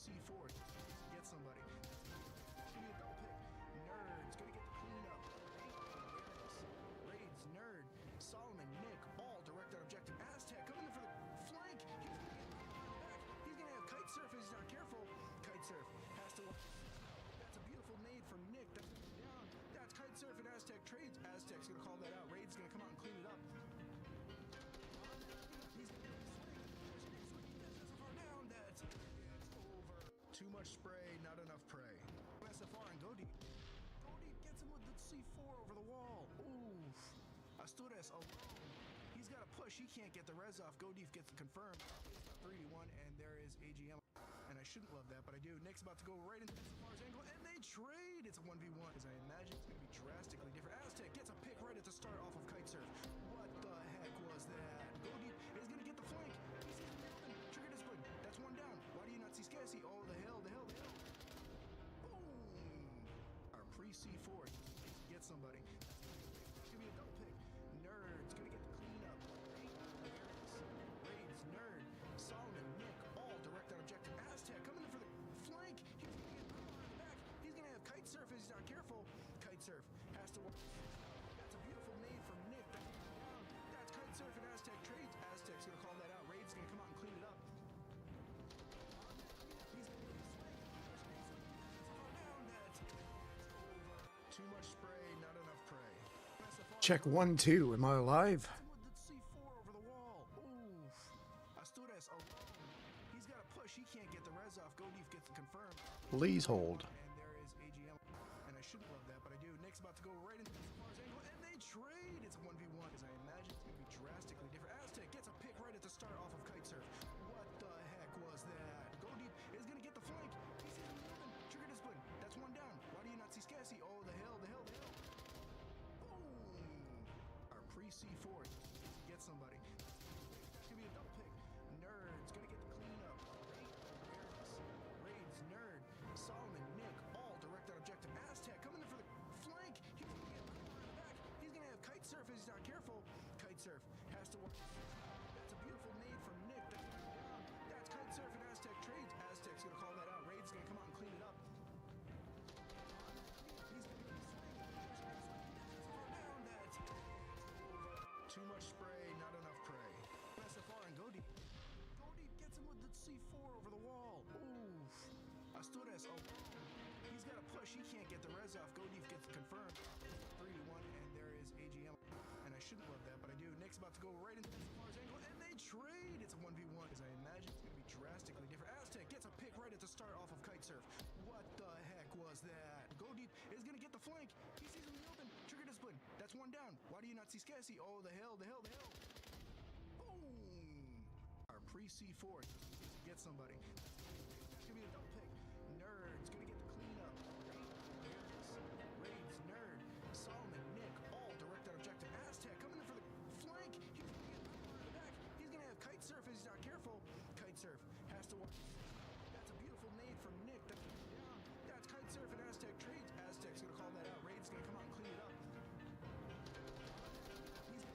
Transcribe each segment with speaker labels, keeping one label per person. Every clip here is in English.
Speaker 1: pre-C4. Get somebody. Give me a double pick. Nerd's gonna get the cleanup. Awareness. Raids, Nerd, Solomon, Nick, all direct on objective. Aztec coming in for the flank. He's gonna have Kite Surf if he's not careful. Kite Surf has to watch. That's a beautiful nade from Nick. That's down. That's Kite Surf and Aztec trades. Aztec's gonna call that out. Raid's gonna come out and clean it up. He's gonna SFR down. That's over. Too much spray, not enough prey. SFR and go deep. Go deep gets him with the C4 over the wall. Oof. Astures alone. He's got a push. He can't get the res off. Go deep gets confirmed. 3-1, and there is AGM. And I shouldn't love that, but I do. Nick's about to go right into SFR's angle, and they trade. It's a 1v1. As I imagine, it's going to be drastically different. Aztec gets a pick right at the start off of Kite Surf. What the heck was that? Go deep is going to get the flank. He sees him. Trigger discipline. That's one down. Why do you not see Scassi? Oh, the hell, the hell, the hell. Boom. Our pre-C4. Get somebody. Give me a double pick. Nerd's gonna get the cleanup. Raids, Nerd, Solomon, Nick, all direct on objective. Aztec coming in for the flank. He's gonna get back. He's gonna have Kite Surf if he's not careful. Kite Surf has to watch. That's a beautiful nade from Nick. That's Kite Surf and Aztec trades. Aztec's gonna call that out. Raid's gonna come out and clean it up. He's gonna down. That's over. Too much spray, not enough prey.
Speaker 2: Check 1, 2. Am I alive?
Speaker 1: C4 over the wall. Oof. Astures alone. He's got a push. He can't get the res off. Go deep gets confirmed.
Speaker 2: Please hold.
Speaker 1: And there is AGM. And I shouldn't love that, but I do. Nick's about to go right into SFR's angle, and they trade. It's a 1v1. As I imagine, it's going to be drastically different. Aztec gets a pick right at the start off of Kite Surf. What the heck was that? Go deep is going to get the flank. He sees him. Trigger discipline. That's one down. Why do you not see Scassi? Oh, the hell, the hell, the hell. Boom. Our pre-C4. Get somebody. Give me a double pick. Nerd's gonna get the cleanup. Awareness. Raids, Nerd, Solomon, Nick, all direct on objective. Aztec coming in for the flank. He's gonna get back. He's gonna have Kite Surf if he's not careful. Kite Surf has to watch. That's a beautiful nade from Nick. That's Kite Surf and Aztec trades. Aztec's gonna call that out. Raid's gonna come out and clean it up. He's gonna down. That's over. Too much spray, not enough prey. SFR and go deep. Go deep gets him with the C4 over the wall. Oof. Astures alone. He's got a push. He can't get the res off. Go deep gets confirmed. 3-1, and there is AGM. And I shouldn't love that, but I do. Nick's about to go right into SFR's angle, and they trade. It's a 1v1. As I imagine, it's going to be drastically different. Aztec gets a pick right at the start off of Kite Surf. What the heck was that? Go deep is going to get the flank. He sees him in the open. Trigger discipline. That's one down. Why do you not see Scassi? Oh, the hell, the hell, the hell. Boom. Our pre-C4. Get somebody. Give me a double pick. Nerd's gonna get the cleanup. Raids, Nerd, Solomon, Nick, all direct on objective. Aztec coming in for the flank. He's gonna get back. He's gonna have Kite Surf if he's not careful. Kite Surf has to watch. That's a beautiful nade from Nick. That's Kite Surf and Aztec trades. Aztec's gonna call that out. Raid's gonna come out and clean it up. He's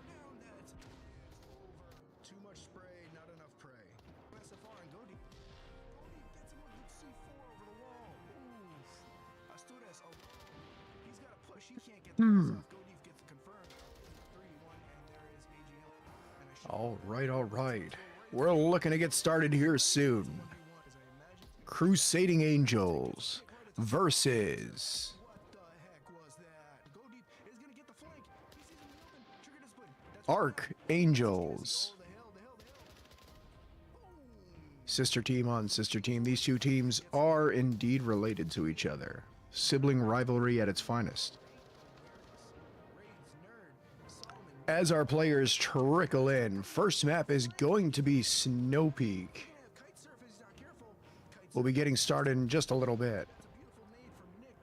Speaker 1: down. That's over. Too much spray, not enough prey. SFR and go deep. Go deep gets him with the C4 over the wall. Oof. Astures alone. He's got a push. He can't get the res off. Go deep gets confirmed. 3-1, and there is AGM. And I should
Speaker 2: All right. We're looking to get started here soon. Crusading Angels versus
Speaker 1: What the heck was that? Go deep is gonna get the flank. He sees him in the open. Trigger discipline. That's
Speaker 2: Archangels.
Speaker 1: Oh, the hell, the hell, the hell. Boom.
Speaker 2: Sister team on sister team. These two teams are indeed related to each other. Sibling rivalry at its finest.
Speaker 1: Raids, Nerd, Solomon,
Speaker 2: As our players trickle in, first map is going to be Snow Peak.
Speaker 1: Kite Surf is not careful. Kite
Speaker 2: We'll be getting started in just a little bit.
Speaker 1: That's a beautiful nade from Nick.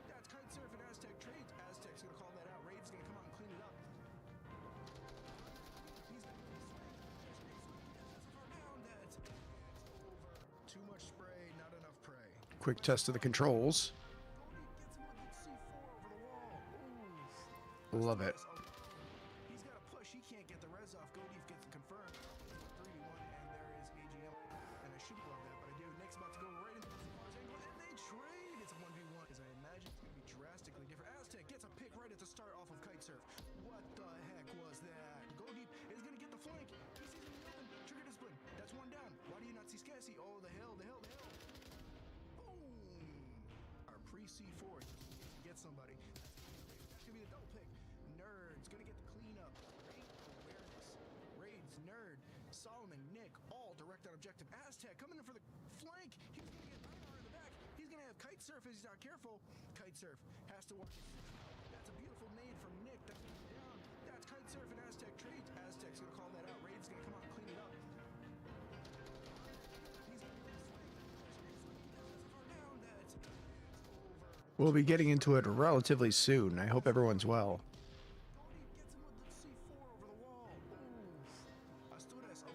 Speaker 1: That's Kite Surf and Aztec trades. Aztec's gonna call that out. Raid's gonna come out and clean it up. He's down. That's over. Too much spray, not enough prey.
Speaker 2: Quick test of the controls.
Speaker 1: Go deep gets him with the C4 over the wall. Oof.
Speaker 2: Love it.
Speaker 1: He's got a push. He can't get the res off. Go deep gets confirmed. 3-1, and there is AGM. I shouldn't love that, but I do. Nick's about to go right into the Mars angle, and they trade. It's a 1v1. As I imagine, it's going to be drastically different. Aztec gets a pick right at the start off of Kite Surf. What the heck was that? Go Deep is going to get the flank. He sees him open. Trigger discipline. That's one down. Why do you not see Scassi? Oh, the hell, the hell, the hell. Boom. Our pre-C4 get somebody. That's going to be the double pick. Nerd's going to get the cleanup. Great awareness. Raids, Nerd, Solomon, Nick, all direct on objective. Aztec coming in for the flank. He's going to get Einar in the back. He's going to have Kite Surf if he's not careful. Kite Surf has to watch it. That's a beautiful nade from Nick. That's down. That's Kite Surf and Aztec trades. Aztec's going to call that out. Raid's going to come out and clean it up. He's going to get the swing. Down. That's over.
Speaker 2: We'll be getting into it relatively soon. I hope everyone's well.
Speaker 1: Cody gets him with the C4 over the wall. Oof. Astures. Oh.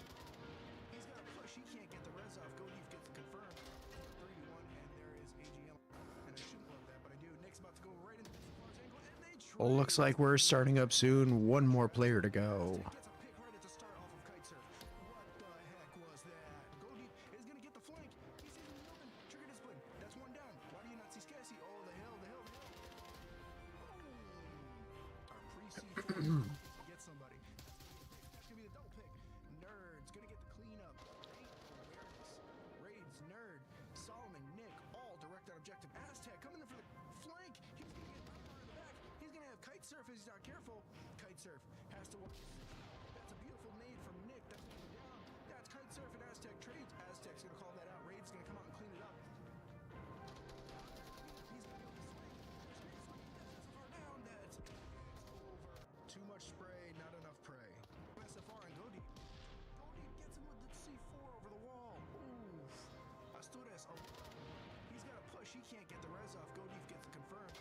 Speaker 1: He's got a push. He can't get the res off. Godif gets confirmed. 3-1, and there is AGM. And I shouldn't love that, but I do. Nick's about to go right into the Mars angle, and they
Speaker 2: Well, looks like we're starting up soon. One more player to go.
Speaker 1: gets a pick right at the start off of Kite Surf. What the heck was that? Godif is going to get the flank. He sees him open. Trigger discipline. That's one down. Why do you not see Scassi? Oh, the hell, the hell, the hell. Boom. Our pre-C4 get somebody. That's going to be the double pick. Nerd's going to get the cleanup. Great awareness. Raids, Nerd, Solomon, Nick, all direct on objective. Aztec coming in for the flank. He's going to get Einar in the back. He's going to have Kite Surf if he's not careful. Kite Surf has to watch it. That's a beautiful nade from Nick. That's down. That's Kite Surf and Aztec trades. Aztec's going to call that out. Raid's going to come out and clean it up. He's going to go to swing. Down. That's over. Too much spray, not enough prey. SFR and Go Deep. Go Deep gets him with the C4 over the wall. Oof. Astures. Oh. He's got a push. He can't get the res off. Go Deep gets confirmed.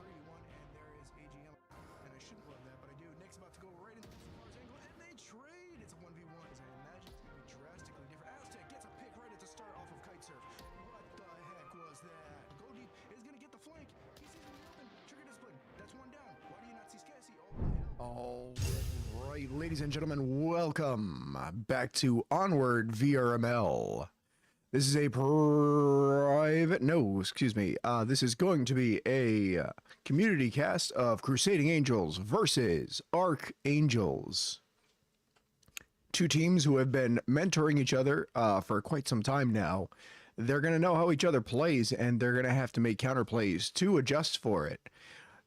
Speaker 1: 3-1, and there is AGM. And I shouldn't love that, but I do. Nick's about to go right into the Mars angle, and they trade. It's a 1v1. As I imagine, it's going to be drastically different. Aztec gets a pick right at the start off of Kite Surf. What the heck was that? Go Deep is going to get the flank. He sees him open. Trigger discipline. That's one down. Why do you not see Scassi? Oh, the hell.
Speaker 2: All right, ladies and gentlemen, welcome back to Onward VRML. This is a this is going to be a community cast of Crusading Angels versus Archangels. Two teams who have been mentoring each other for quite some time now. They're going to know how each other plays, and they're going to have to make counterplays to adjust for it.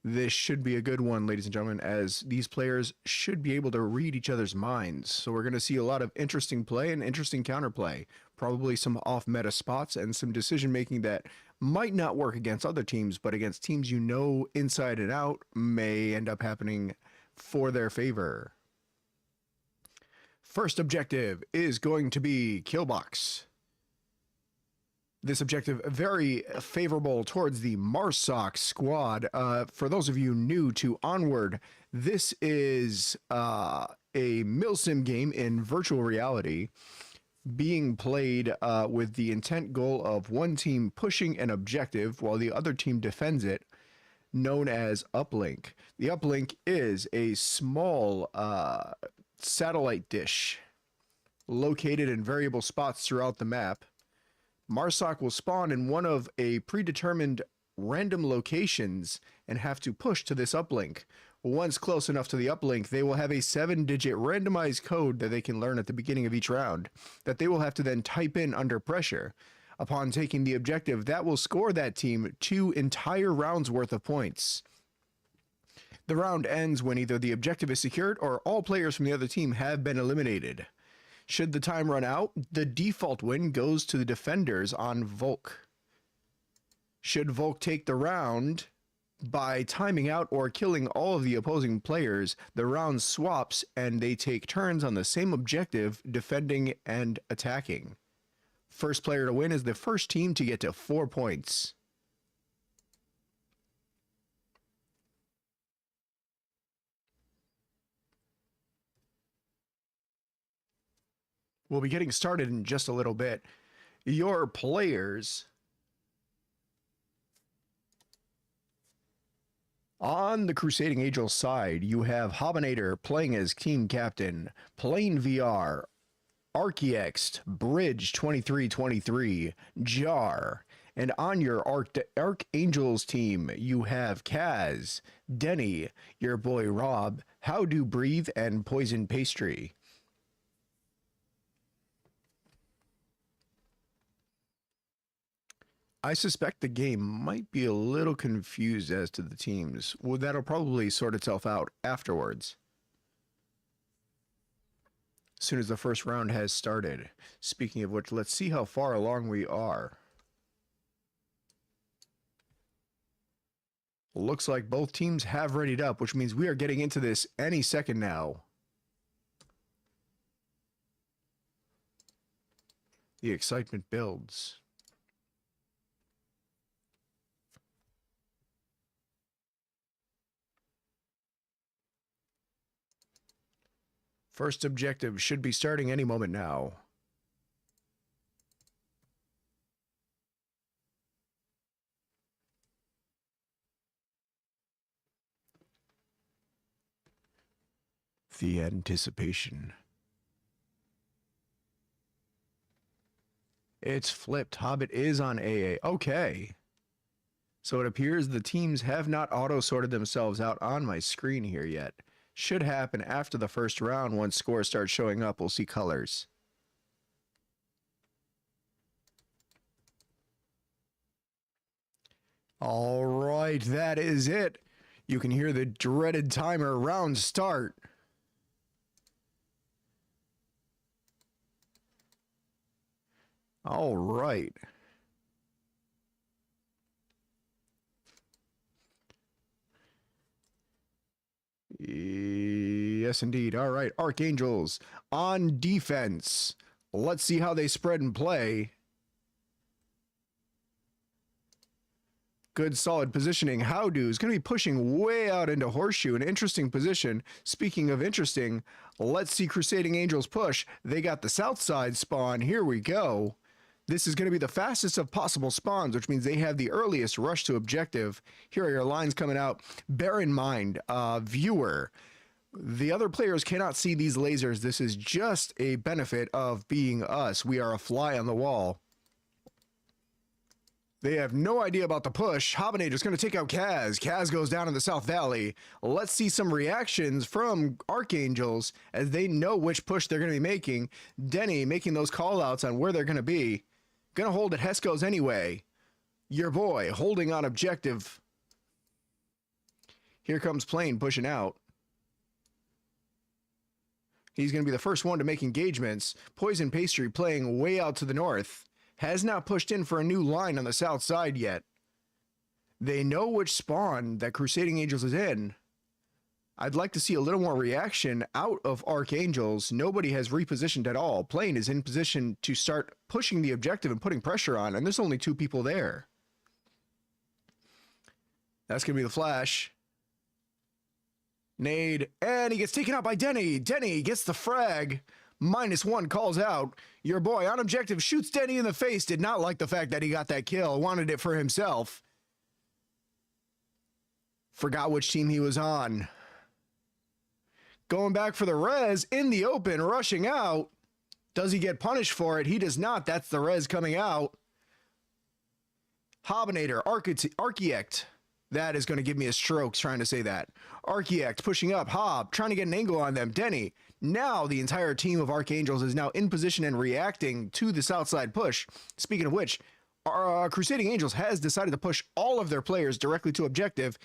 Speaker 2: This should be a good one, ladies and gentlemen, as these players should be able to read each other's minds. So we're going to see a lot of interesting play and interesting counterplay. Probably some off-meta spots and some decision-making that might not work against other teams, but against teams you know inside and out may end up happening for their favor. First objective is going to be Killbox. This objective very favorable towards the Marsoc squad. For those of you new to Onward, this is a milsim game in virtual reality being played with the intent goal of one team pushing an objective while the other team defends it, known as uplink. The uplink is a small satellite dish located in variable spots throughout the map. Marsoc will spawn in one of a predetermined random locations and have to push to this uplink. Once close enough to the uplink, they will have a 7-digit randomized code that they can learn at the beginning of each round that they will have to then type in under pressure. Upon taking the objective, that will score that team 2 entire rounds worth of points. The round ends when either the objective is secured or all players from the other team have been eliminated. Should the time run out, the default win goes to the defenders on Volk. Should Volk take the round by timing out or killing all of the opposing players, the round swaps and they take turns on the same objective, defending and attacking. First player to win is the first team to get to 4 points. We'll be getting started in just a little bit. Your players on the Crusading Angels side, you have Hobinator playing as team captain, Plane VR, Archiext, Bridge 2323, Jar. And on your Archangels team, you have Kaz, Denny, your boy Rob, How Do Breathe, and Poison Pastry. I suspect the game might be a little confused as to the teams. Well, that'll probably sort itself out afterwards. As soon as the first round has started. Speaking of which, let's see how far along we are. Looks like both teams have readied up, which means we are getting into this any second now. The excitement builds. First objective should be starting any moment now. The anticipation. It's flipped. Hobbit is on AA. Okay. So it appears the teams have not auto-sorted themselves out on my screen here yet. Should happen after the first round. Once scores start showing up, we'll see colors. All right, that is it. You can hear the dreaded timer round start. All right. Yes, indeed. All right, Archangels on defense. Let's see how they spread and play. Good, solid positioning. Howdo is going to be pushing way out into Horseshoe, an interesting position. Speaking of interesting, let's see Crusading Angels push. They got the south side spawn. Here we go. This is going to be the fastest of possible spawns, which means they have the earliest rush to objective. Here are your lines coming out. Bear in mind, viewer, the other players cannot see these lasers. This is just a benefit of being us. We are a fly on the wall. They have no idea about the push. Hobbinator's going to take out Kaz. Kaz goes down in the South Valley. Let's see some reactions from Archangels as they know which push they're going to be making. Denny making those call-outs on where they're going to be. Going to hold at Hesco's anyway. Your boy holding on objective. Here comes Plane pushing out. He's going to be the first one to make engagements. Poison Pastry playing way out to the north. Has not pushed in for a new line on the south side yet. They know which spawn that Crusading Angels is in. I'd like to see a little more reaction out of Archangels. Nobody has repositioned at all. Plane is in position to start pushing the objective and putting pressure on, and there's only 2 people there. That's going to be the flash. Nade, and he gets taken out by Denny. Denny gets the frag. -1 calls out. Your boy on objective shoots Denny in the face. Did not like the fact that he got that kill. Wanted it for himself. Forgot which team he was on. Going back for the res in the open, rushing out. Does he get punished for it? He does not. That's the res coming out. Hobbinator, Archieect. That is going to give me a stroke trying to say that. Archieect pushing up. Hob trying to get an angle on them. Denny. Now the entire team of Archangels is now in position and reacting to the south side push. Speaking of which, our Crusading Angels has decided to push all of their players directly to objective.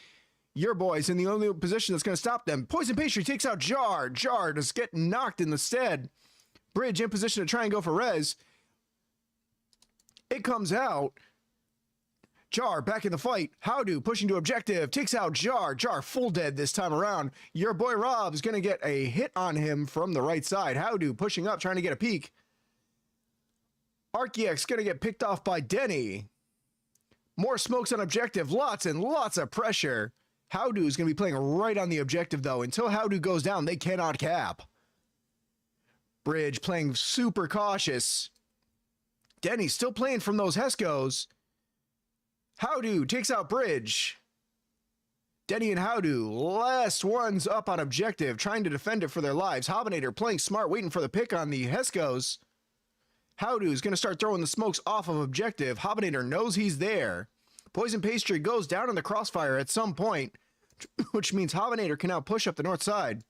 Speaker 2: Your boy's in the only position that's going to stop them. Poison Pastry takes out Jar. Jar does get knocked in the stead. Bridge in position to try and go for res. It comes out. Jar back in the fight. Howdo pushing to objective. Takes out Jar. Jar full dead this time around. Your boy Rob's going to get a hit on him from the right side. Howdo pushing up, trying to get a peek. Archiex going to get picked off by Denny. More smokes on objective. Lots and lots of pressure. Howdo is going to be playing right on the objective, though. Until Howdo goes down, they cannot cap. Bridge playing super cautious. Denny still playing from those Hescos. Howdo takes out Bridge. Denny and Howdu, last ones up on objective, trying to defend it for their lives. Hobinator playing smart, waiting for the pick on the Heskos. Howdu is going to start throwing the smokes off of objective. Hobinator knows he's there. Poison Pastry goes down in the crossfire at some point, which means Hobinator can now push up the north side.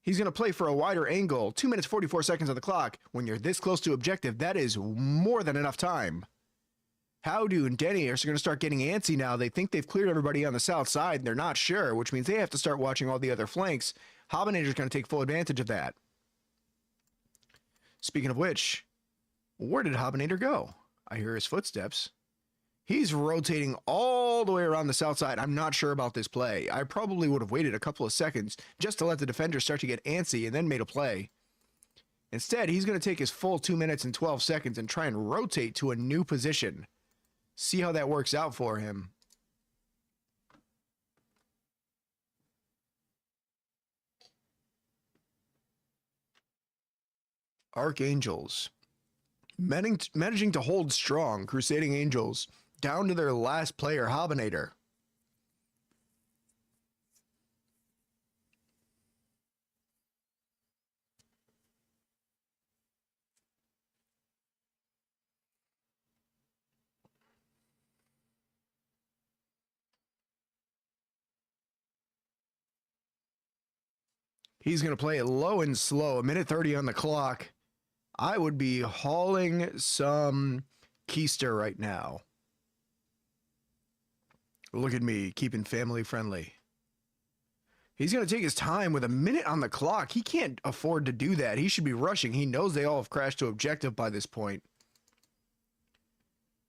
Speaker 2: He's going to play for a wider angle. 2 minutes, 44 seconds on the clock. When you're this close to objective, that is more than enough time. Howdu and Denny are going to start getting antsy now. They think they've cleared everybody on the south side, and they're not sure, which means they have to start watching all the other flanks. Hobinator's going to take full advantage of that. Speaking of which, where did Hobinator go? I hear his footsteps. He's rotating all the way around the south side. I'm not sure about this play. I probably would have waited a couple of seconds just to let the defender start to get antsy and then made a play. Instead, he's going to take his full 2 minutes and 12 seconds and try and rotate to a new position. See how that works out for him. Archangels. Managing to hold strong. Crusading Angels down to their last player, Hobinator. He's going to play it low and slow. 1:30 on the clock. I would be hauling some keister right now. Look at me, keeping family friendly. He's going to take his time with 1 minute on the clock. He can't afford to do that. He should be rushing. He knows they all have crashed to objective by this point.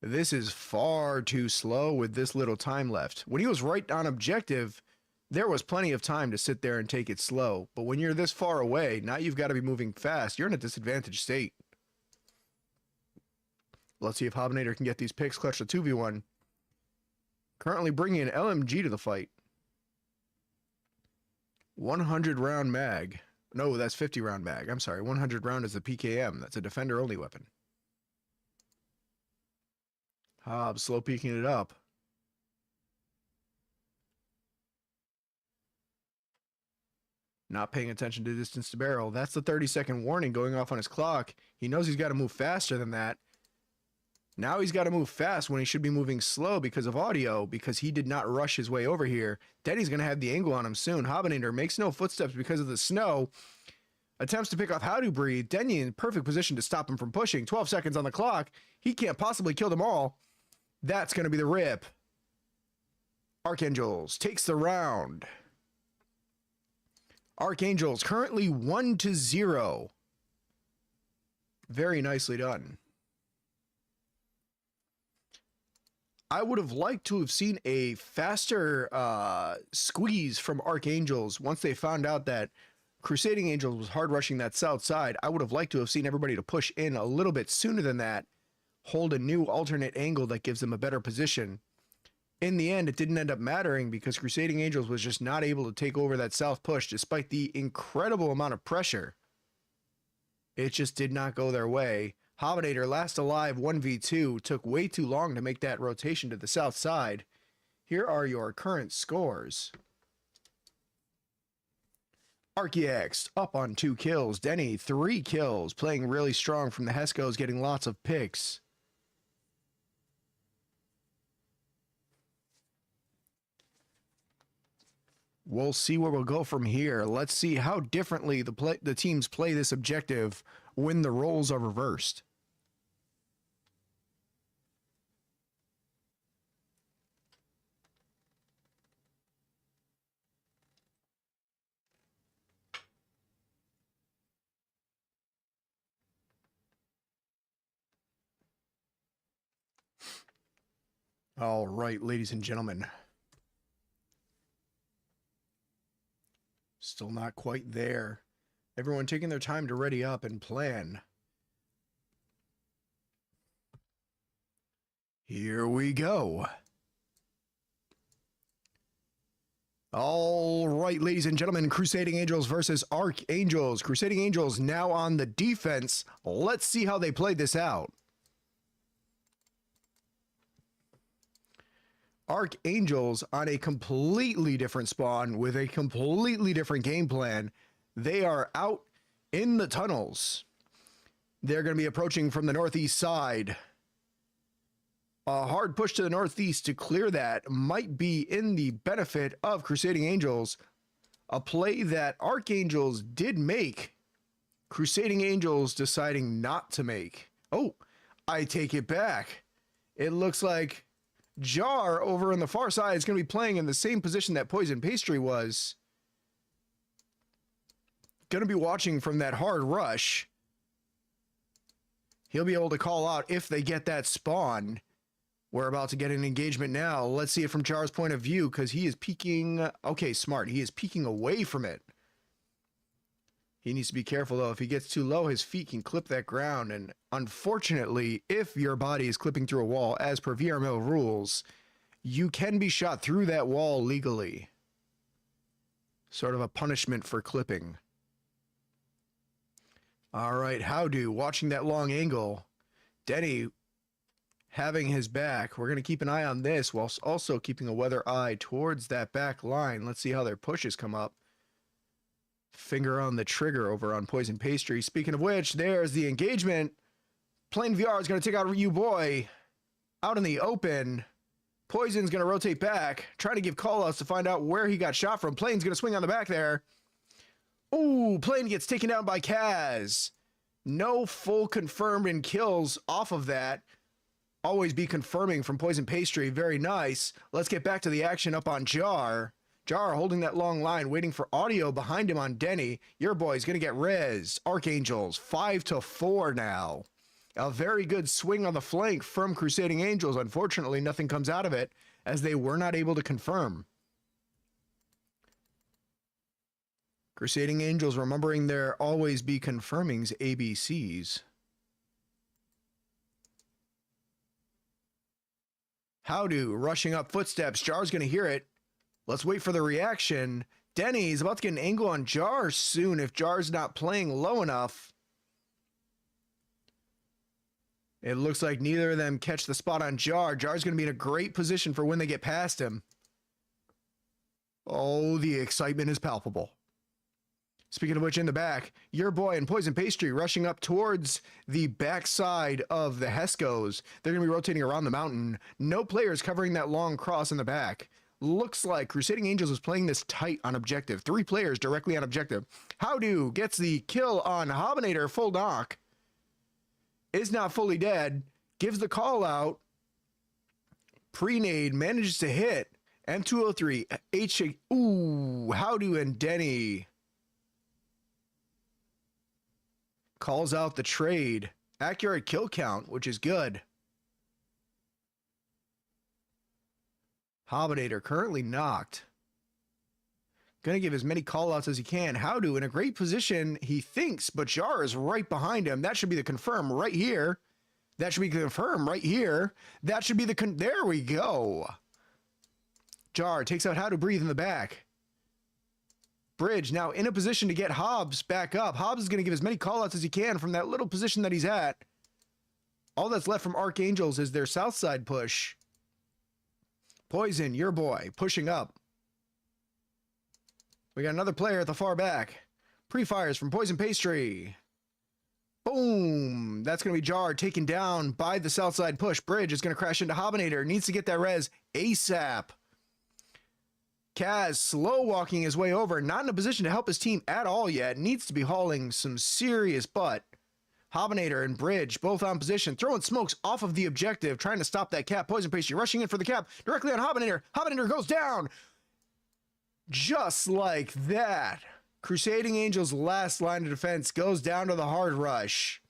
Speaker 2: This is far too slow with this little time left. When he was right on objective, there was plenty of time to sit there and take it slow. But when you're this far away, now you've got to be moving fast. You're in a disadvantaged state. Let's see if Hobinator can get these picks clutch the 2v1. Currently bringing an LMG to the fight. 100 round mag. No, that's 50 round mag. I'm sorry. 100 round is the PKM. That's a defender only weapon. Hobbs slow peeking it up. Not paying attention to distance to barrel. That's the 30-second warning going off on his clock. He knows he's got to move faster than that. Now he's got to move fast when he should be moving slow because of audio, because he did not rush his way over here. Denny's going to have the angle on him soon. Hobinator makes no footsteps because of the snow. Attempts to pick off Howdu Breathe. Denny in perfect position to stop him from pushing. 12 seconds on the clock. He can't possibly kill them all. That's going to be the rip. Archangels takes the round. Archangels currently 1-0. Very nicely done. I would have liked to have seen a faster squeeze from Archangels once they found out that Crusading Angels was hard rushing that south side. I would have liked to have seen everybody to push in a little bit sooner than that, hold a new alternate angle that gives them a better position. In the end, it didn't end up mattering because Crusading Angels was just not able to take over that south push despite the incredible amount of pressure. It just did not go their way. Hobinator, last alive 1v2, took way too long to make that rotation to the south side. Here are your current scores. Archiex up on 2 kills. Denny 3 kills, playing really strong from the Heskos, getting lots of picks. We'll see where we'll go from here. Let's see how differently the teams play this objective when the roles are reversed. All right, ladies and gentlemen. Still not quite there. Everyone taking their time to ready up and plan. Here we go. All right, ladies and gentlemen, Crusading Angels versus Archangels. Crusading Angels now on the defense. Let's see how they played this out. Archangels on a completely different spawn with a completely different game plan. They are out in the tunnels. They're going to be approaching from the northeast side. A hard push to the northeast to clear that might be in the benefit of Crusading Angels. A play that Archangels did make. Crusading Angels deciding not to make. Oh, I take it back. It looks like Jar over on the far side is going to be playing in the same position that Poison Pastry was. Going to be watching from that hard rush. He'll be able to call out if they get that spawn. We're about to get an engagement now. Let's see it from Jar's point of view, because he is peeking. Okay, smart. He is peeking away from it. He needs to be careful, though. If he gets too low, his feet can clip that ground. And unfortunately, if your body is clipping through a wall, as per VRML rules, you can be shot through that wall legally. Sort of a punishment for clipping. All right, Howdo, watching that long angle. Denny having his back. We're going to keep an eye on this whilst also keeping a weather eye towards that back line. Let's see how their pushes come up. Finger on the trigger over on Poison Pastry. Speaking of which, there's the engagement. Plane VR is going to take out you boy out in the open. Poison's going to rotate back, trying to give call-outs to find out where he got shot from. Plane's going to swing on the back there. Ooh, Plane gets taken down by Kaz. No full confirmed and kills off of that. Always be confirming from Poison Pastry. Very nice. Let's get back to the action up on Jar. Jar holding that long line, waiting for audio behind him on Denny. Your boy's going to get res. Archangels, 5-4 now. A very good swing on the flank from Crusading Angels. Unfortunately, nothing comes out of it, as they were not able to confirm. Crusading Angels remembering their always be confirmings ABCs. Howdo, rushing up footsteps. Jar's going to hear it. Let's wait for the reaction. Denny's about to get an angle on Jar soon if Jar's not playing low enough. It looks like neither of them catch the spot on Jar. Jar's going to be in a great position for when they get past him. Oh, the excitement is palpable. Speaking of which, in the back, your boy and Poison Pastry rushing up towards the backside of the Heskos. They're going to be rotating around the mountain. No players covering that long cross in the back. Looks like Crusading Angels is playing this tight on objective. 3 players directly on objective. Howdo gets the kill on Hobinator. Full knock. Is not fully dead. Gives the call out. Pre-nade manages to hit. M203. Ooh, Howdo and Denny. Calls out the trade. Accurate kill count, which is good. Hobinator currently knocked. Gonna give as many callouts as he can. Howdo in a great position, he thinks, but Jar is right behind him. That should be the confirm right here. That should be confirm right here. That should be the there we go. Jar takes out Howdo breathe in the back. Bridge now in a position to get Hobbs back up. Hobbs is going to give as many callouts as he can from that little position that he's at. All that's left from Archangels is their south side push. Poison, your boy, pushing up. We got another player at the far back. Pre-fires from Poison Pastry. Boom. That's going to be Jar taken down by the south side push. Bridge is going to crash into Hobinator. Needs to get that res ASAP. Kaz slow walking his way over, not in a position to help his team at all yet. Needs to be hauling some serious butt. Hobinator and Bridge both on position, throwing smokes off of the objective, trying to stop that cap. Poison Pastry rushing in for the cap directly on Hobinator. Hobinator goes down. Just like that. Crusading Angels' last line of defense goes down to the hard rush.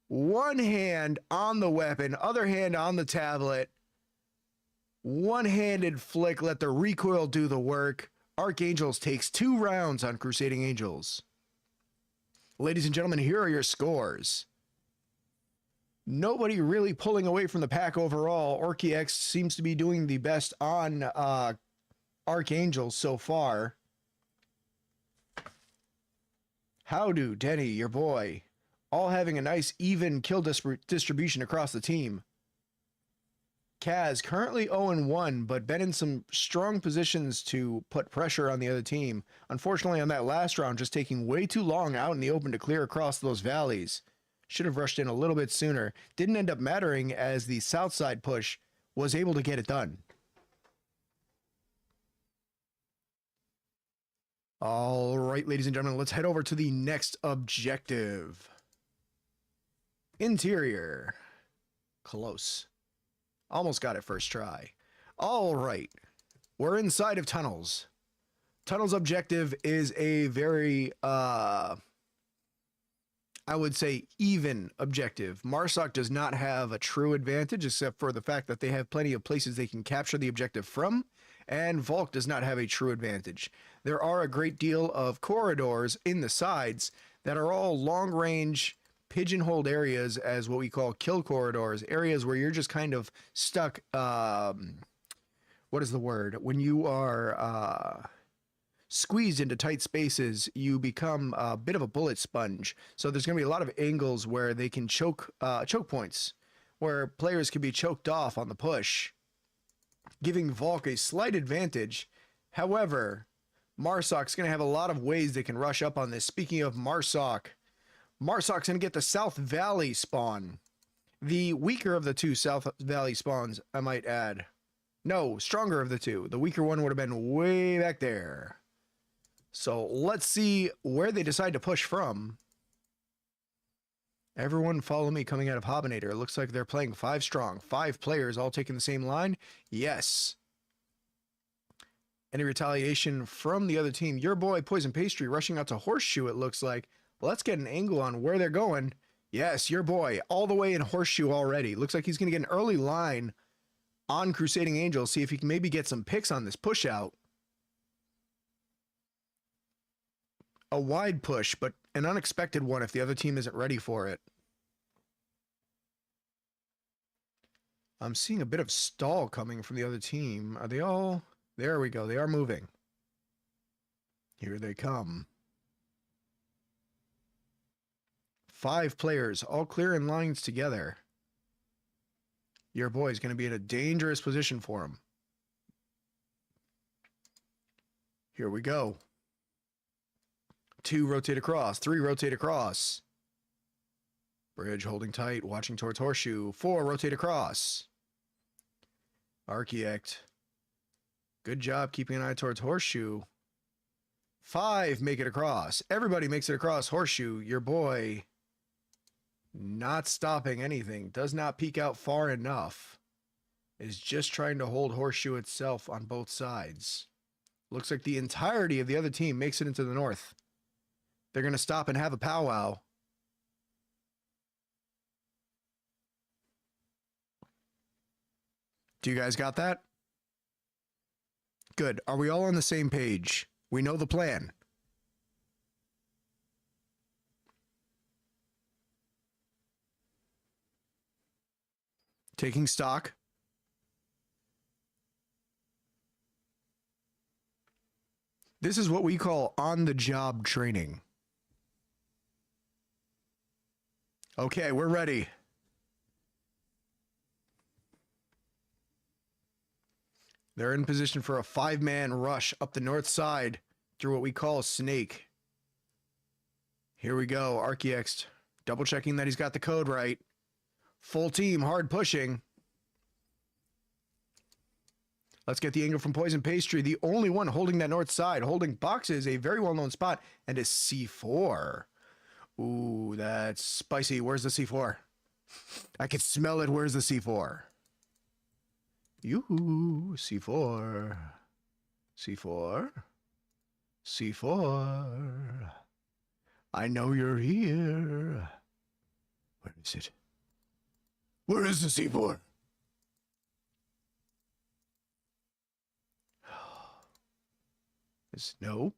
Speaker 2: One hand on the weapon, other hand on the tablet. One-handed flick, let the recoil do the work. Archangels takes 2 rounds on Crusading Angels. Ladies and gentlemen, here are your scores. Nobody really pulling away from the pack overall. OrkyX seems to be doing the best on Archangels so far. Howdo, Denny, your boy. All having a nice even kill distribution across the team. Kaz currently 0-1, but been in some strong positions to put pressure on the other team. Unfortunately, on that last round, just taking way too long out in the open to clear across those valleys. Should have rushed in a little bit sooner. Didn't end up mattering as the south side push was able to get it done. All right, ladies and gentlemen, let's head over to the next objective. Interior. Close. Almost got it first try. All right. We're inside of tunnels. Tunnels objective is a very, I would say, even objective. MARSOC does not have a true advantage except for the fact that they have plenty of places they can capture the objective from, and Volk does not have a true advantage. There are a great deal of corridors in the sides that are all long-range, pigeonholed areas as what we call kill corridors, areas where you're just kind of stuck, what is the word? When you are squeezed into tight spaces, you become a bit of a bullet sponge. So there's going to be a lot of angles where they can choke points, where players can be choked off on the push, giving Volk a slight advantage. However, MARSOC's going to have a lot of ways they can rush up on this. Speaking of MARSOC, MARSOC's going to get the South Valley spawn. The weaker of the two South Valley spawns, I might add. No, stronger of the two. The weaker one would have been way back there. So let's see where they decide to push from. Everyone follow me coming out of Hobinator. It looks like they're playing 5 strong. 5 players all taking the same line. Yes. Any retaliation from the other team? Your boy Poison Pastry rushing out to Horseshoe, it looks like. Let's get an angle on where they're going. Yes, your boy, all the way in Horseshoe already. Looks like he's going to get an early line on Crusading Angel. See if he can maybe get some picks on this push out. A wide push, but an unexpected one if the other team isn't ready for it. I'm seeing a bit of stall coming from the other team. Are they all... There we go. They are moving. Here they come. 5 players, all clear in lines together. Your boy's going to be in a dangerous position for him. Here we go. 2 rotate across. 3 rotate across. Bridge holding tight, watching towards Horseshoe. 4 rotate across. Architect. Good job keeping an eye towards Horseshoe. 5 make it across. Everybody makes it across Horseshoe. Your boy... not stopping anything, does not peek out far enough, is just trying to hold Horseshoe itself on both sides. Looks like the entirety of the other team makes it into the north. They're going to stop and have a powwow. Do you guys got that? Good. Are we all on the same page? We know the plan. Taking stock. This is what we call on-the-job training. Okay, we're ready. They're in position for a 5-man rush up the north side through what we call Snake. Here we go. Archiex double checking that he's got the code right. Full team, hard pushing. Let's get the angle from Poison Pastry. The only one holding that north side, holding boxes, a very well-known spot, and a C4. Ooh, that's spicy. Where's the C4? I can smell it. Where's the C4? Yoo-hoo, C4. C4. C4. I know you're here. Where is it? Where is the C4? No.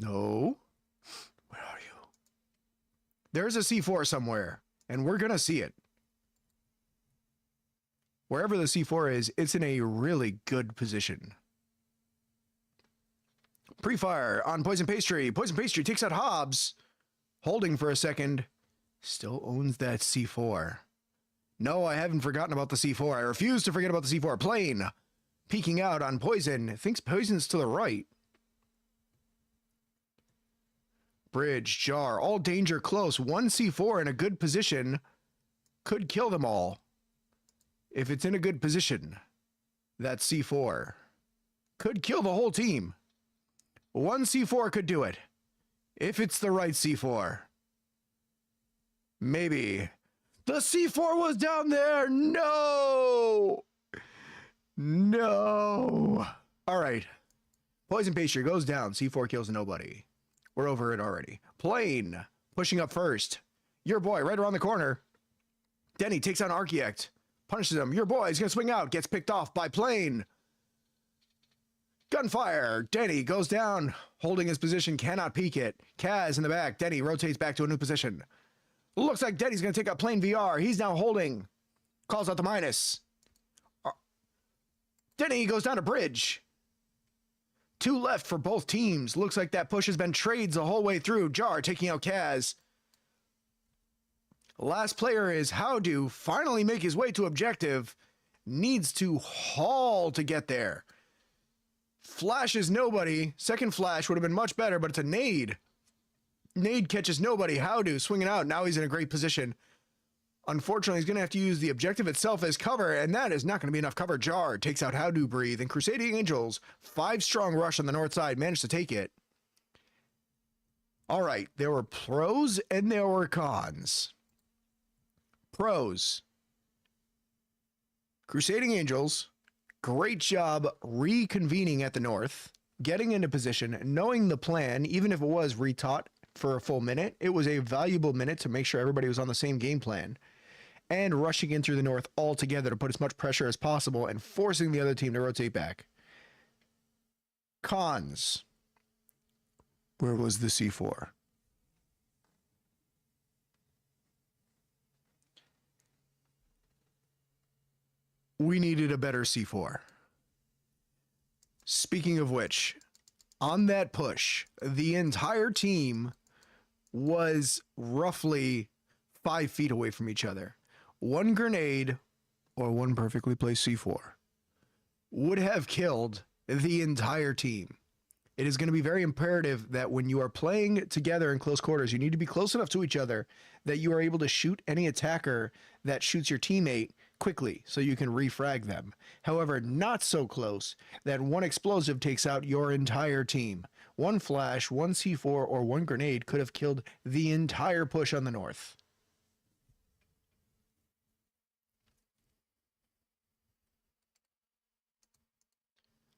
Speaker 2: No. Where are you? There's a C4 somewhere, and we're going to see it. Wherever the C4 is, it's in a really good position. Pre-fire on Poison Pastry. Poison Pastry takes out Hobbs. Holding for a second. Still owns that C4. No, I haven't forgotten about the C4. I refuse to forget about the C4. Plane. Peeking out on Poison. Thinks Poison's to the right. Bridge, Jar, all danger close. One C4 in a good position could kill them all. If it's in a good position, that C4 could kill the whole team. One C4 could do it. If it's the right C4. Maybe. The C4 was down there. No. No. All right. Poison Pastry goes down. C4 kills nobody. We're over it already. Plane pushing up first. Your boy right around the corner. Denny takes on Archaeact. Punishes him. Your boy is going to swing out. Gets picked off by Plane. Gunfire. Denny goes down. Holding his position. Cannot peek it. Kaz in the back. Denny rotates back to a new position. Looks like Denny's going to take out Plane VR. He's now holding. Calls out the minus. Denny goes down to Bridge. 2 left for both teams. Looks like that push has been trades the whole way through. Jar taking out Kaz. Last player is Howdo. Finally make his way to objective. Needs to haul to get there. Flash is nobody. Second flash would have been much better, but it's a nade. Nade catches nobody. Howdo swinging out. Now he's in a great position. Unfortunately, he's going to have to use the objective itself as cover, and that is not going to be enough cover. Jar takes out Howdo Breathe, and Crusading Angels, 5-strong rush on the north side, managed to take it. All right, there were pros and there were cons. Pros. Crusading Angels, great job reconvening at the north, getting into position, knowing the plan, even if it was retaught for a full minute. It was a valuable minute to make sure everybody was on the same game plan. And rushing in through the north all together to put as much pressure as possible and forcing the other team to rotate back. Cons. Where was the C4? We needed a better C4. Speaking of which, on that push, the entire team was roughly 5 feet away from each other. One grenade or one perfectly placed C4 would have killed the entire team. It is going to be very imperative that when you are playing together in close quarters, you need to be close enough to each other that you are able to shoot any attacker that shoots your teammate quickly so you can refrag them. However, not so close that one explosive takes out your entire team. One flash, one C4, or one grenade could have killed the entire push on the north.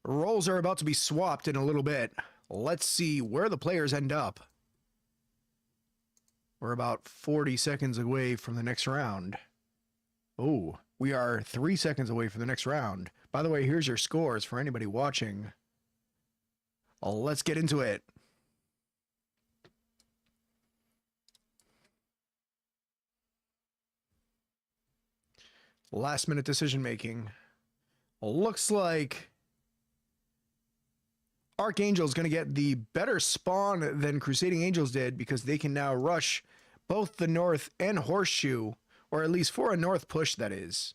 Speaker 2: Roles are about to be swapped in a little bit. Let's see where the players end up. We're about 40 seconds away from the next round. Oh, we are 3 seconds away from the next round. By the way, here's your scores for anybody watching. Let's get into it. Last minute decision making. Looks like Archangel's going to get the better spawn than Crusading Angels did because they can now rush both the north and Horseshoe, or at least for a north push, that is.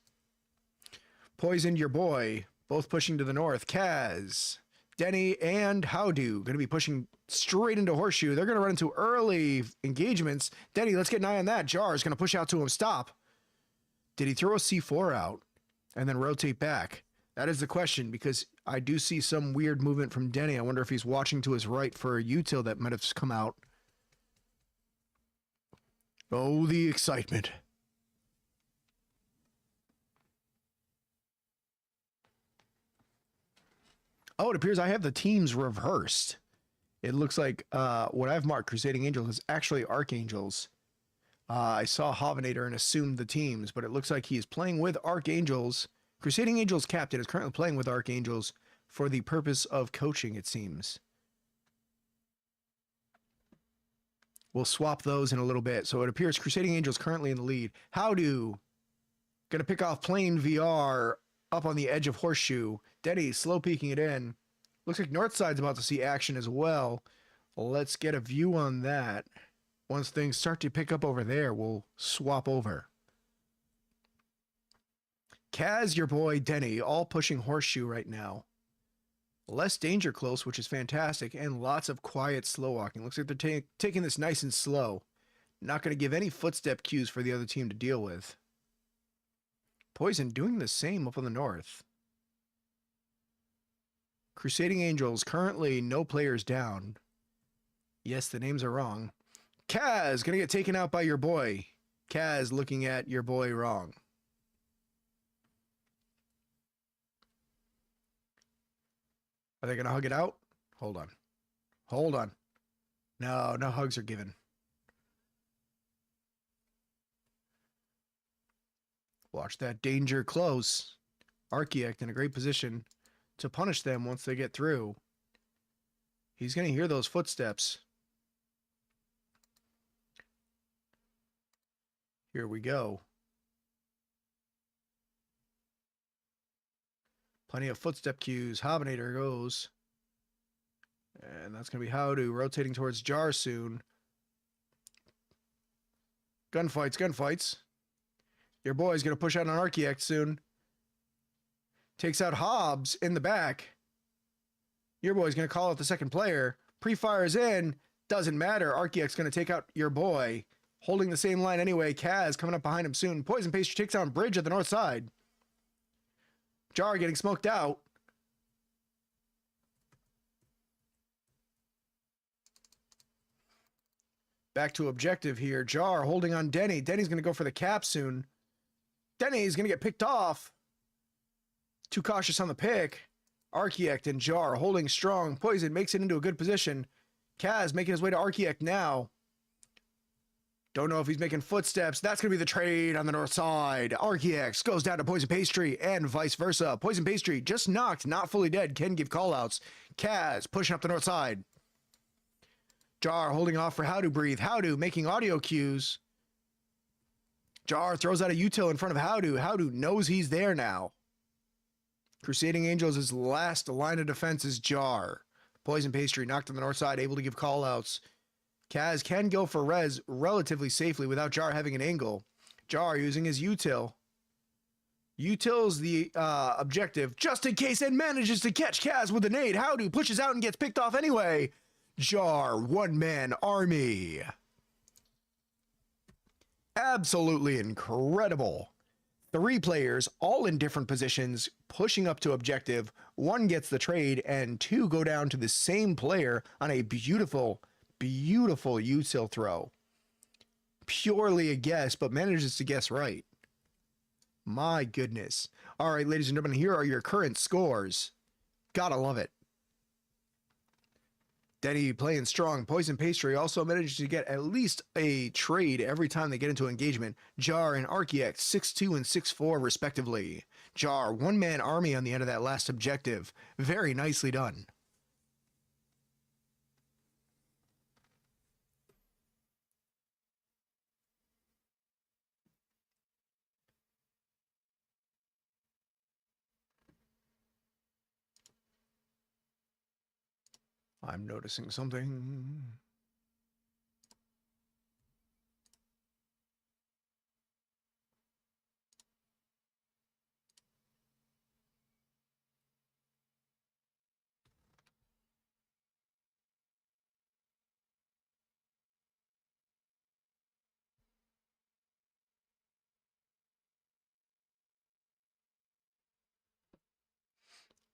Speaker 2: Poisoned your boy, both pushing to the north. Kaz, Denny, and Howdo going to be pushing straight into Horseshoe. They're going to run into early engagements. Denny, let's get an eye on that. Jar is going to push out to him. Stop. Did he throw a C4 out and then rotate back? That is the question, because I do see some weird movement from Denny. I wonder if he's watching to his right for a util that might have come out. Oh, the excitement. Oh, it appears I have the teams reversed. It looks like what I've marked Crusading Angels is actually Archangels. I saw Hovenator and assumed the teams, but it looks like he is playing with Archangels. Crusading Angels captain is currently playing with Archangels for the purpose of coaching, it seems. We'll swap those in a little bit. So it appears Crusading Angels currently in the lead. Howdo gonna pick off Plane VR up on the edge of Horseshoe. Denny slow peeking it in. Looks like Northside's about to see action as well. Let's get a view on that. Once things start to pick up over there, we'll swap over. Kaz, your boy, Denny, all pushing Horseshoe right now. Less danger close, which is fantastic, and lots of quiet slow walking. Looks like they're taking this nice and slow. Not going to give any footstep cues for the other team to deal with. Poison doing the same up on the north. Crusading Angels, currently no players down. Yes, the names are wrong. Kaz, going to get taken out by your boy. Kaz looking at your boy wrong. Are they going to hug it out? Hold on. Hold on. No, no hugs are given. Watch that danger close. Archaeact in a great position to punish them once they get through. He's going to hear those footsteps. Here we go. Plenty of footstep cues. Hobinator goes. And that's going to be Howdu rotating towards Jar soon. Gunfights, gunfights. Your boy's going to push out an Archaeact soon. Takes out Hobbs in the back. Your boy's going to call out the second player. Pre-fires in. Doesn't matter. Archaeact's going to take out your boy. Holding the same line anyway. Kaz coming up behind him soon. Poison Pastry takes down Bridge at the north side. Jar getting smoked out. Back to objective here. Jar holding on Denny. Denny's going to go for the cap soon. Denny's going to get picked off. Too cautious on the pick. Archaeact and Jar holding strong. Poison makes it into a good position. Kaz making his way to Archaeact now. Don't know if he's making footsteps. That's going to be the trade on the north side. Archaeact goes down to Poison Pastry and vice versa. Poison Pastry just knocked, not fully dead. Can give callouts. Kaz pushing up the north side. Jar holding off for Howdu breathe. Howdu making audio cues. Jar throws out a util in front of Howdu. Howdu knows he's there now. Crusading Angels' last line of defense is Jar. Poison Pastry knocked on the north side, able to give callouts. Kaz can go for res relatively safely without Jar having an angle. Jar using his util. Util's the objective just in case and manages to catch Kaz with a nade. Howdu pushes out and gets picked off anyway. Jar, one-man army. Absolutely incredible. 3 players, all in different positions, pushing up to objective. 1 gets the trade, and 2 go down to the same player on a beautiful, beautiful util throw. Purely a guess, but manages to guess right. My goodness. All right, ladies and gentlemen, here are your current scores. Gotta love it. Denny playing strong. Poison Pastry also manages to get at least a trade every time they get into engagement. Jar and Archaeact 6-2 and 6-4 respectively. Jar, one-man army on the end of that last objective. Very nicely done. I'm noticing something.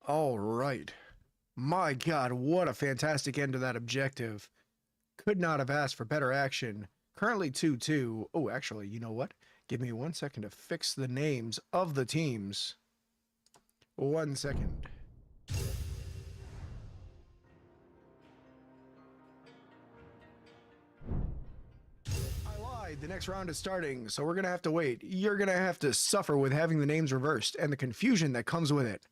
Speaker 2: All right. My God, what a fantastic end to that objective. Could not have asked for better action. Currently 2-2. Oh, actually, you know what? Give me 1 second to fix the names of the teams. 1 second. I lied. The next round is starting, so we're going to have to wait. You're going to have to suffer with having the names reversed and the confusion that comes with it.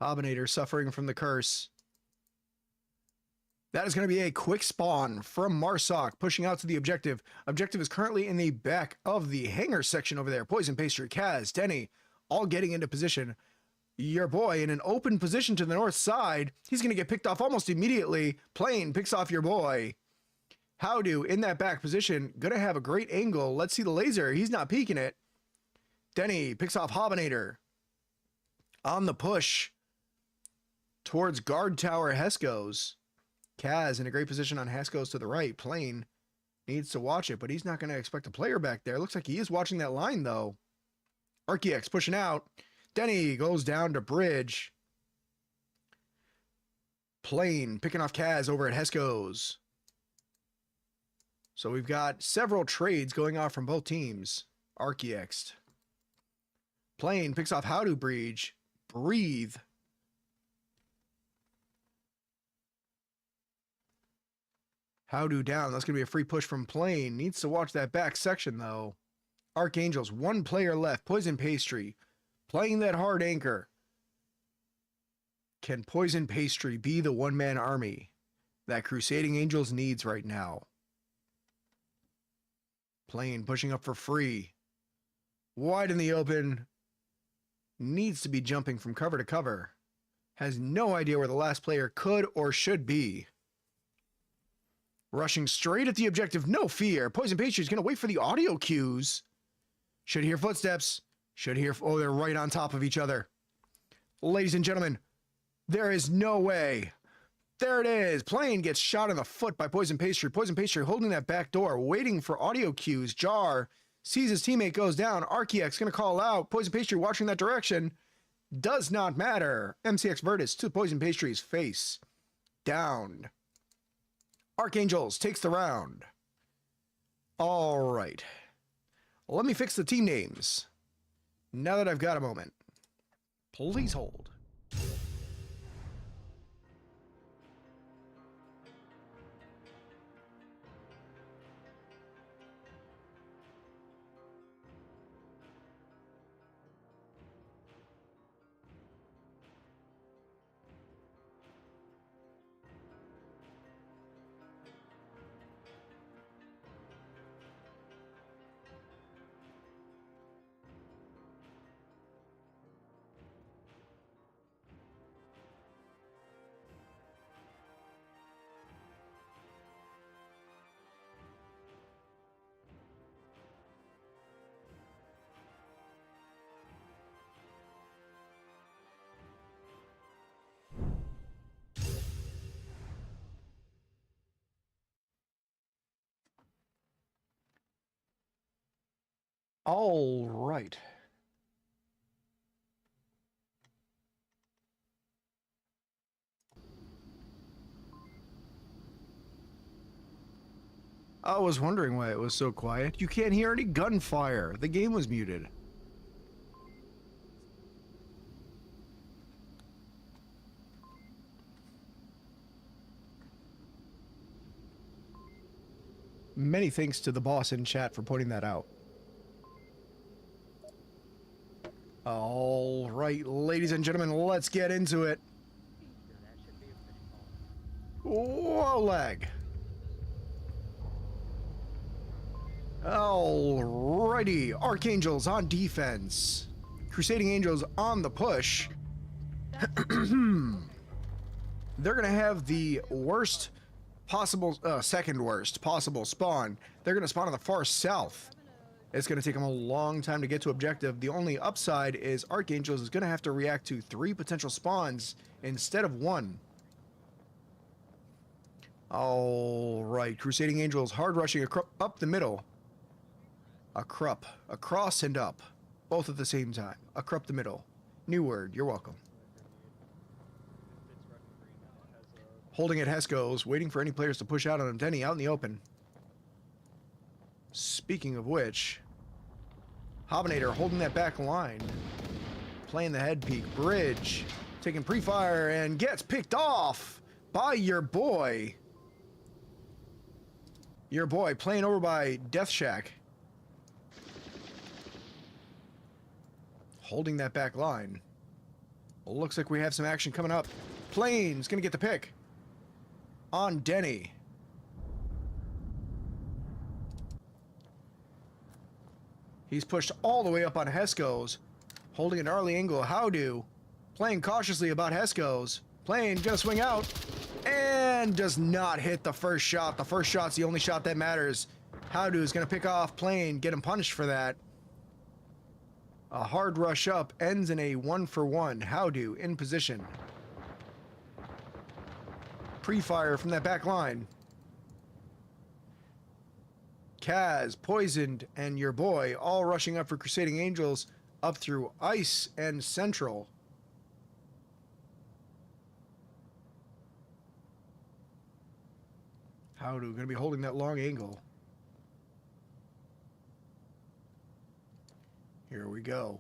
Speaker 2: Hobinator suffering from the curse. That is going to be a quick spawn from Marsoc, pushing out to the objective. Objective is currently in the back of the hangar section over there. Poison Pastry, Kaz, Denny, all getting into position. Your boy in an open position to the north side. He's going to get picked off almost immediately. Plane picks off your boy. Howdo in that back position. Going to have a great angle. Let's see the laser. He's not peeking it. Denny picks off Hobinator. On the push towards guard tower Heskos. Kaz in a great position on Heskos to the right. Plane needs to watch it, but he's not going to expect a player back there. Looks like he is watching that line, though. Archiex pushing out. Denny goes down to bridge. Plane picking off Kaz over at Heskos. So we've got several trades going off from both teams. Archiex. Plane picks off Howdo Breach. Breathe. Howdo down. That's going to be a free push from Plane. Needs to watch that back section, though. Archangels, one player left. Poison Pastry. Playing that hard anchor. Can Poison Pastry be the one-man army that Crusading Angels needs right now? Plane pushing up for free. Wide in the open. Needs to be jumping from cover to cover. Has no idea where the last player could or should be. Rushing straight at the objective, no fear. Poison Pastry is going to wait for the audio cues. Should hear footsteps. Should hear... Oh, they're right on top of each other. Ladies and gentlemen, there is no way. There it is. Plane gets shot in the foot by Poison Pastry. Poison Pastry holding that back door, waiting for audio cues. Jar sees his teammate goes down. Archiex going to call out. Poison Pastry watching that direction. Does not matter. MCX Virtus to Poison Pastry's face. Down. Archangels takes the round. All right. Let me fix the team names. Now that I've got a moment. Please hold. All right. I was wondering why it was so quiet. You can't hear any gunfire. The game was muted. Many thanks to the boss in chat for pointing that out. All right, ladies and gentlemen, let's get into it. Whoa, lag. Alrighty, Archangels on defense. Crusading Angels on the push. They're gonna have the worst possible, second worst possible spawn. They're gonna spawn on the far south. It's gonna take them a long time to get to objective. The only upside is Archangels is gonna have to react to 3 potential spawns instead of 1. Alright, Crusading Angels hard rushing up the middle. Across and up. Both at the same time. Across the middle. New word, you're welcome. Holding at Heskos, waiting for any players to push out on him. Denny out in the open. Speaking of which, Hobinator holding that back line. Playing the head peek. Bridge. Taking pre-fire and gets picked off by your boy. Your boy playing over by Death Shack. Holding that back line. Looks like we have some action coming up. Plane's gonna get the pick. On Denny. He's pushed all the way up on Heskos. Holding an early angle. Howdo. playing cautiously about Heskos. Plane gonna swing out and does not hit the first shot. The first shot's the only shot that matters. Howdo's gonna pick off Plane, get him punished for that. A hard rush up ends in a 1-for-1. Howdo in position. Pre-fire from that back line. Kaz, Poisoned, and your boy all rushing up for Crusading Angels up through Ice and Central. Howdo gonna be holding that long angle. Here we go.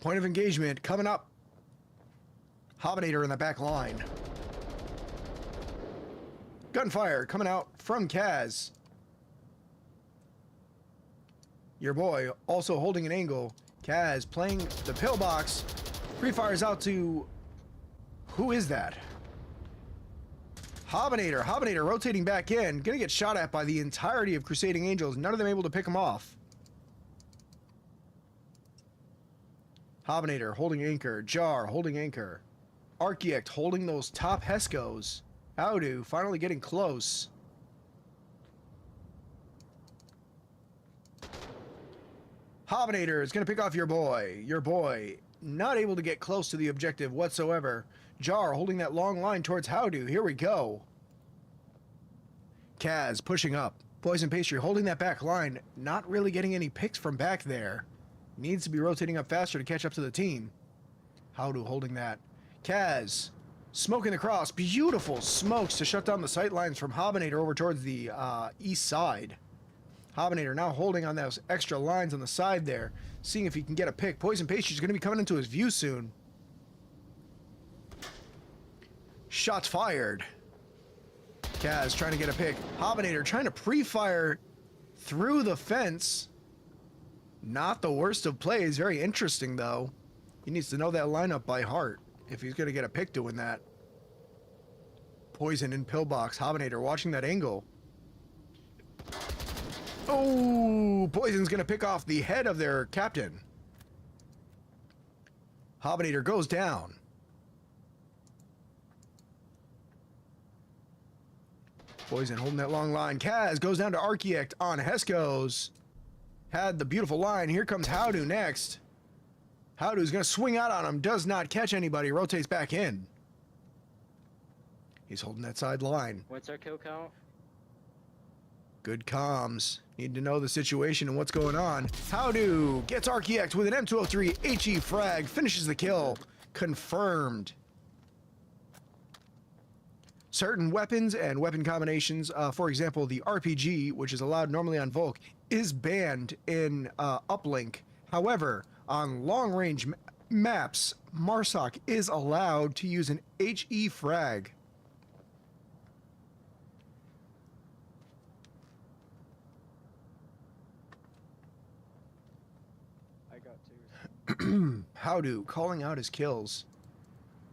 Speaker 2: Point of engagement coming up. Hobbinator in the back line. Gunfire coming out from Kaz. Your boy also holding an angle. Kaz playing the pillbox. Pre-fires out to... Who is that? Hobbinator. Hobbinator rotating back in. Gonna get shot at by the entirety of Crusading Angels. None of them able to pick him off. Hobbinator holding anchor. Jar holding anchor. Architect holding those top Heskos. Howdo finally getting close. Hobbinator is going to pick off your boy. Your boy not able to get close to the objective whatsoever. Jar holding that long line towards Howdo. Here we go. Kaz pushing up. Poison Pastry holding that back line. Not really getting any picks from back there. Needs to be rotating up faster to catch up to the team. Howdo holding that. Kaz smoking the cross. Beautiful smokes to shut down the sight lines from Hobbinator over towards the east side. Hobbinator now holding on those extra lines on the side there, seeing if he can get a pick. Poison Pastry is going to be coming into his view soon. Shots fired. Kaz trying to get a pick. Hobbinator trying to pre-fire through the fence. Not the worst of plays. Very interesting, though. He needs to know that lineup by heart if he's going to get a pick doing that. Poison in pillbox. Hobbinator watching that angle. Oh, Poison's going to pick off the head of their captain. Hobbinator goes down. Poison holding that long line. Kaz goes down to Architect on Heskos. Had the beautiful line. Here comes Howdo next. Howdo's going to swing out on him. Does not catch anybody. Rotates back in. He's holding that side line.
Speaker 3: What's our kill count?
Speaker 2: Good comms. Need to know the situation and what's going on. Howdo gets Architect with an M203 HE frag. Finishes the kill. Confirmed. Certain weapons and weapon combinations, for example, the RPG, which is allowed normally on Volk, is banned in Uplink. However, on long-range maps, Marsoc is allowed to use an HE frag.
Speaker 3: I got two.
Speaker 2: Howdo calling out his kills.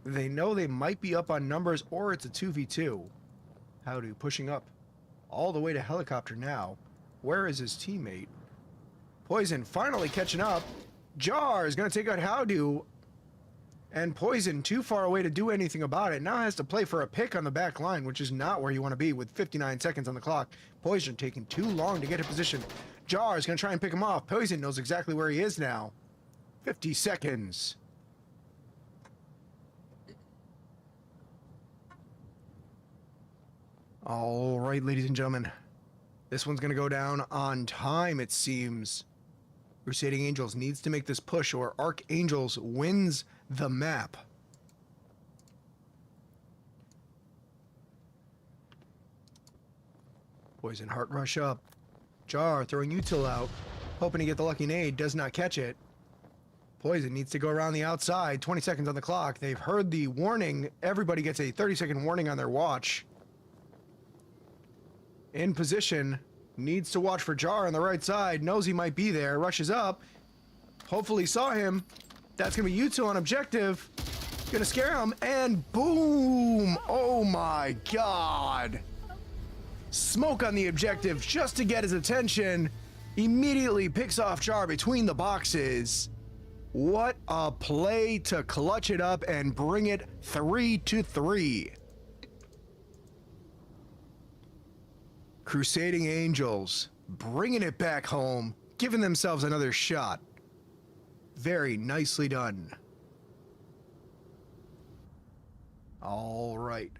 Speaker 2: They know they might be up on numbers or it's a 2v2. Howdo pushing up all the way to helicopter now. Where is his teammate? Poison finally catching up. Jar is going to take out Howdo. And Poison too far away to do anything about it. Now has to play for a pick on the back line, which is not where you want to be with 59 seconds on the clock. Poison taking too long to get in position. Jar is going to try and pick him off. Poison knows exactly where he is now. 50 seconds. All right, ladies and gentlemen. This one's going to go down on time, it seems. Crusading Angels needs to make this push or Archangels wins the map. Poison Heart rush up. Jar throwing util out. Hoping to get the lucky nade. Does not catch it. Poison needs to go around the outside. 20 seconds on the clock. They've heard the warning. Everybody gets a 30-second warning on their watch. In position. Needs to watch for Jar on the right side. Knows he might be there. Rushes up. Hopefully saw him. That's going to be util on objective. Going to scare him. And boom! Oh my god. Smoke on the objective just to get his attention. Immediately picks off Jar between the boxes. What a play to clutch it up and bring it 3-3. Crusading Angels bringing it back home, giving themselves another shot. Very nicely done. All right.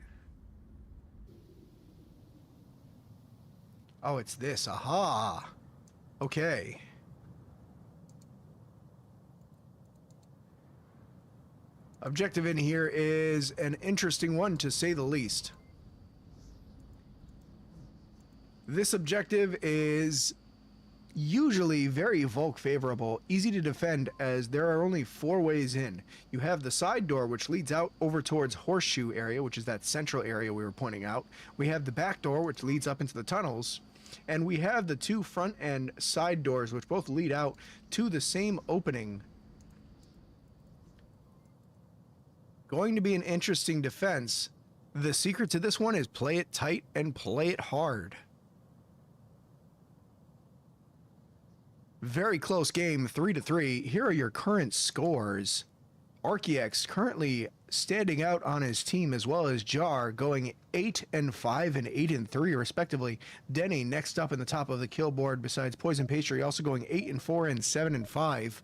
Speaker 2: Oh, it's this. Aha. Okay. Objective in here is an interesting one, to say the least. This objective is usually very Volk favorable, easy to defend, as there are only 4 ways in. You have the side door, which leads out over towards Horseshoe area, which is that central area we were pointing out. We have the back door, which leads up into the tunnels. And we have the 2 front and side doors, which both lead out to the same opening. Going to be an interesting defense. The secret to this one is play it tight and play it hard. Very close game, 3-3. Here are your current scores. Archiex currently standing out on his team, as well as Jar going 8-5 and 8-3 respectively. Denny next up in the top of the kill board, besides Poison Pastry, also going 8-4 and 7-5.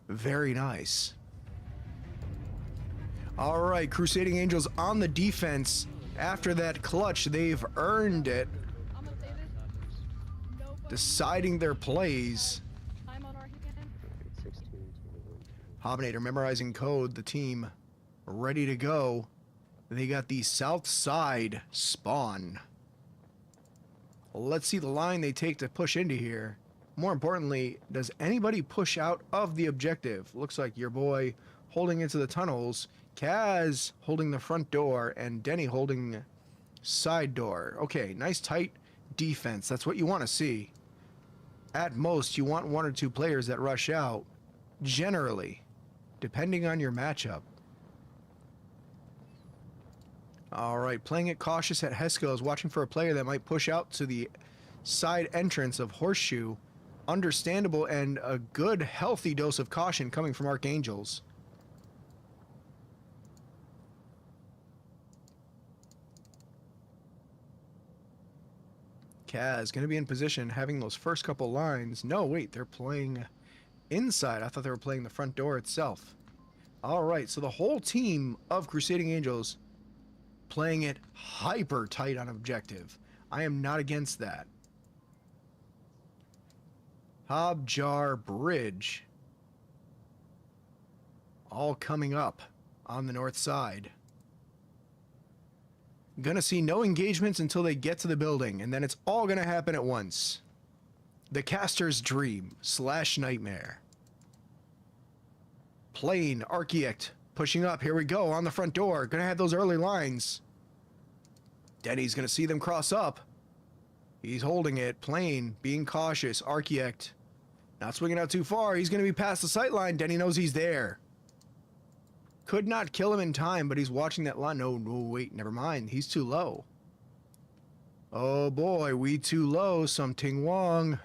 Speaker 2: Very nice. All right, Crusading Angels on the defense. After that clutch, they've earned it, deciding their plays. Hobnator memorizing code, the team ready to go. They got the south side spawn. Let's see the line they take to push into here. More importantly, does anybody push out of the objective? Looks like your boy holding into the tunnels, Kaz holding the front door, and Denny holding side door. Okay, nice tight defense. That's what you want to see. At most, you want 1 or 2 players that rush out, generally, depending on your matchup. All right, playing it cautious at Hesco's, watching for a player that might push out to the side entrance of Horseshoe. Understandable, and a good, healthy dose of caution coming from Archangels. Kaz going to be in position, having those first couple lines. No, wait, they're playing inside. I thought they were playing the front door itself. All right, so the whole team of Crusading Angels playing it hyper tight on objective. I am not against that. Hob, Jar, Bridge, all coming up on the north side. Gonna see no engagements until they get to the building, and then it's all gonna happen at once. The caster's dream / nightmare. Plane, Archiect, pushing up. Here we go, on the front door. Gonna have those early lines. Denny's gonna see them cross up. He's holding it. Plane, being cautious. Archiect, not swinging out too far. He's gonna be past the sight line. Denny knows he's there. Could not kill him in time, but he's watching that line. No, wait, never mind. He's too low. Oh boy, we too low. Something wrong.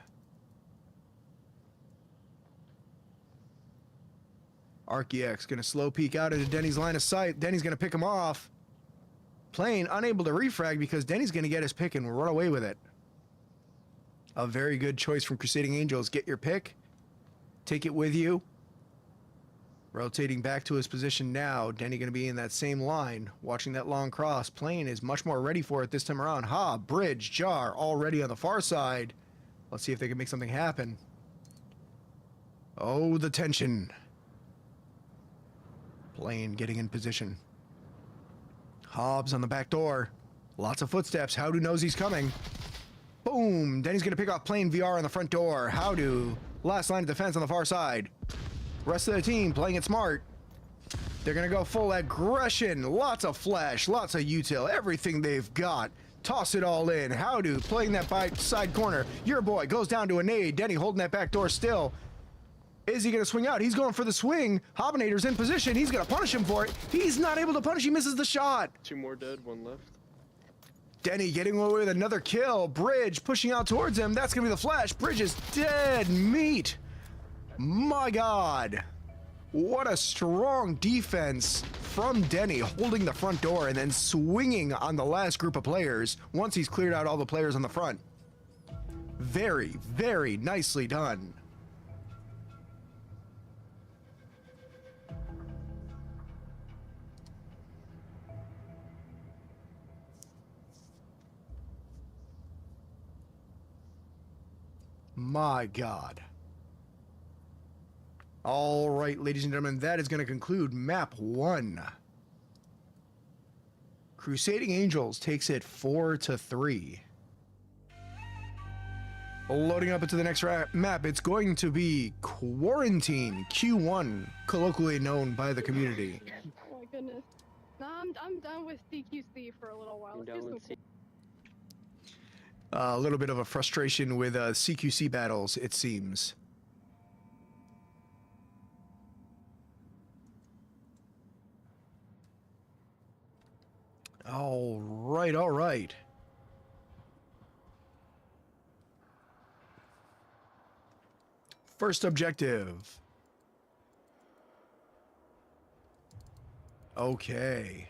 Speaker 2: Archiex gonna slow peek out into Denny's line of sight. Denny's gonna pick him off. Plane unable to refrag because Denny's gonna get his pick and run away with it. A very good choice from Crusading Angels. Get your pick. Take it with you. Rotating back to his position now. Denny going to be in that same line, watching that long cross. Plane is much more ready for it this time around. Hob, Bridge, Jar, already on the far side. Let's see if they can make something happen. Oh, the tension. Plane getting in position. Hobbs on the back door. Lots of footsteps. Howdo knows he's coming. Boom! Denny's going to pick off Plane VR on the front door. Howdo. Last line of defense on the far side. Rest of the team playing it smart. They're going to go full aggression. Lots of flash, lots of util, everything they've got. Toss it all in. Howdo playing that by side corner. Your boy goes down to a nade. Denny holding that back door still. Is he going to swing out? He's going for the swing. Hobnator's in position. He's going to punish him for it. He's not able to punish. He misses the shot.
Speaker 3: 2 more dead, 1 left.
Speaker 2: Denny getting away with another kill. Bridge pushing out towards him. That's going to be the flash. Bridge is dead meat. My God. What a strong defense from Denny, holding the front door and then swinging on the last group of players once he's cleared out all the players on the front. Very, very nicely done. My God. All right, ladies and gentlemen, that is going to conclude map 1. Crusading Angels takes it 4-3. Loading up into the next map, it's going to be Quarantine Q1, colloquially known by the community.
Speaker 4: Oh my goodness. Nah, I'm done with CQC for a little while.
Speaker 3: I'm
Speaker 4: Let's
Speaker 3: done
Speaker 4: do
Speaker 3: with
Speaker 4: some
Speaker 2: A little bit of a frustration with CQC battles, it seems. All right, all right. First objective. Okay.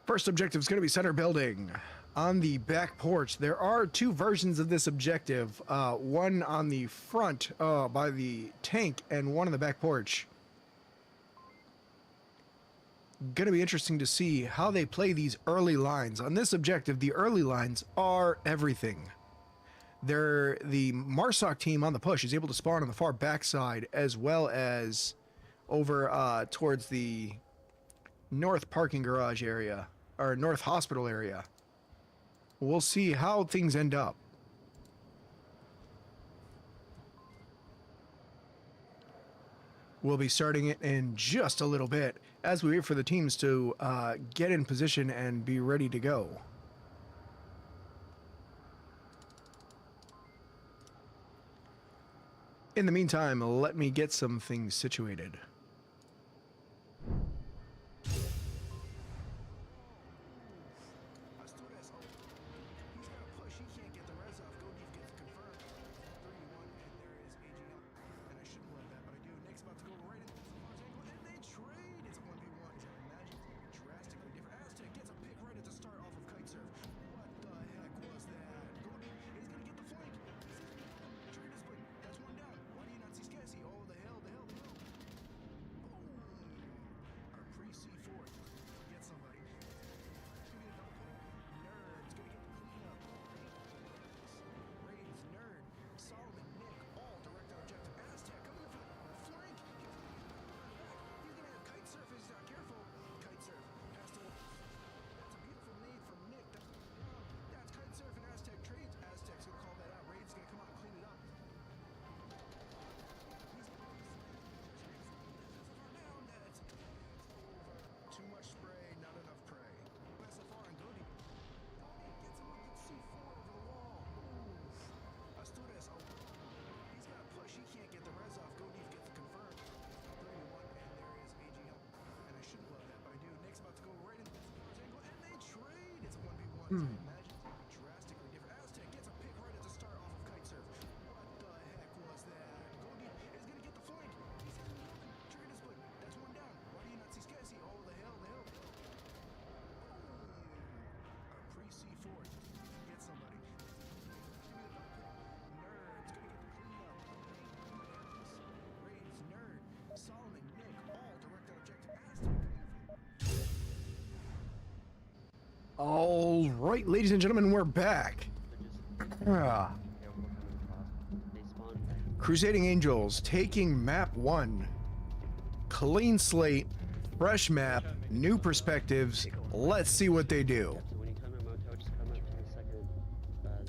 Speaker 2: First objective is going to be center building. On the back porch, there are 2 versions of this objective. One on the front by the tank and one on the back porch. Going to be interesting to see how they play these early lines. On this objective, the early lines are everything. The Marsoc team on the push is able to spawn on the far backside as well as over towards the north parking garage area, or north hospital area. We'll see how things end up. We'll be starting it in just a little bit as we wait for the teams to get in position and be ready to go. In the meantime, let me get some things situated.
Speaker 1: Astures, oh, he's got a push. He can't get the res off. Go deep gets confirmed. 3-1, and there is AGL. And I shouldn't love that, but I do. Nick's about to go right into the Mars angle, and they trade. It's a 1v1. Imagine drastically different. Aztec gets a pick right at the start off of Kitesurf. What the heck was that? Go deep. He's gonna get the flank. Trade is split. That's 1 down. Why do you not see Scassi? Oh, the hell, the hell, the hell. Boom. Our pre-C4. Get somebody. It's gonna be a double pick. Nerd's gonna get the cleanup. Raids, Nerd, Solomon, Nick, all direct on objective. Aztec coming in for the flank. He's gonna have Kitesurf if he's not careful. Kitesurf has to. That's a beautiful nade from Nick. That's Kitesurf and Aztec trades. Aztec's gonna call that out. Raid's gonna come out and clean it up. Too much spray, not enough prey. SFR and Godi. Godi gets him with the C4 over the wall. Oof. Astures, oh, he's got a push. He can't get the res off. Godi gets the confirmed. 3-1, and there is AGL. And I shouldn't love that, but I do. Nick's about to go right into the Mars angle, and they trade. It's a 1v1. Imagine drastically different. Aztec gets a pick right at the start off of Kitesurf. What the heck was that? Godi is gonna get the flank. He's gonna get the trade is split. That's 1 down. Why do you not see Scassi? Oh, the hell, the hell. Our pre-C4. Get somebody. Give me the double pick. Nerd's gonna get the cleanup. Raids, Nerd, Solomon, Nick, all direct on objective. Aztec.
Speaker 2: All right, ladies and gentlemen, we're back. Ah.
Speaker 3: They spawn.
Speaker 2: Crusading Angels taking map 1. Clean slate, fresh map, new perspectives. Let's see what they do.
Speaker 3: So when you come in Moto, just come up to the second.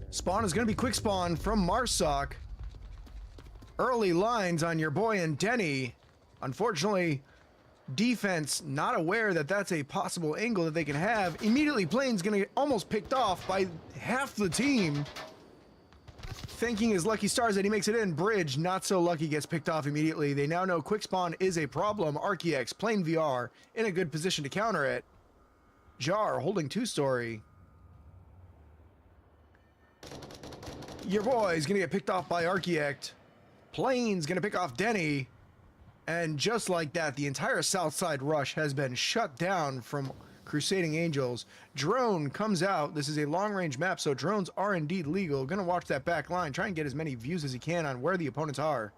Speaker 2: Spawn is going to be quick spawn from Marsoc. Early lines on your boy and Denny. Unfortunately, defense not aware that that's a possible angle that they can have. Immediately, Plane's going to get almost picked off by half the team. thanking his lucky stars that he makes it in. Bridge, not so lucky, gets picked off immediately. They now know quick spawn is a problem. Archiex, plain VR, in a good position to counter it. Jar holding two-story. Your boy's gonna get picked off by Archiex. Plane's gonna pick off Denny. And just like that, the entire south side rush has been shut down from Crusading Angels. Drone comes out. This is a long-range map, so drones are indeed legal. Gonna watch that back line, try and get as many views as he can on where the opponents are.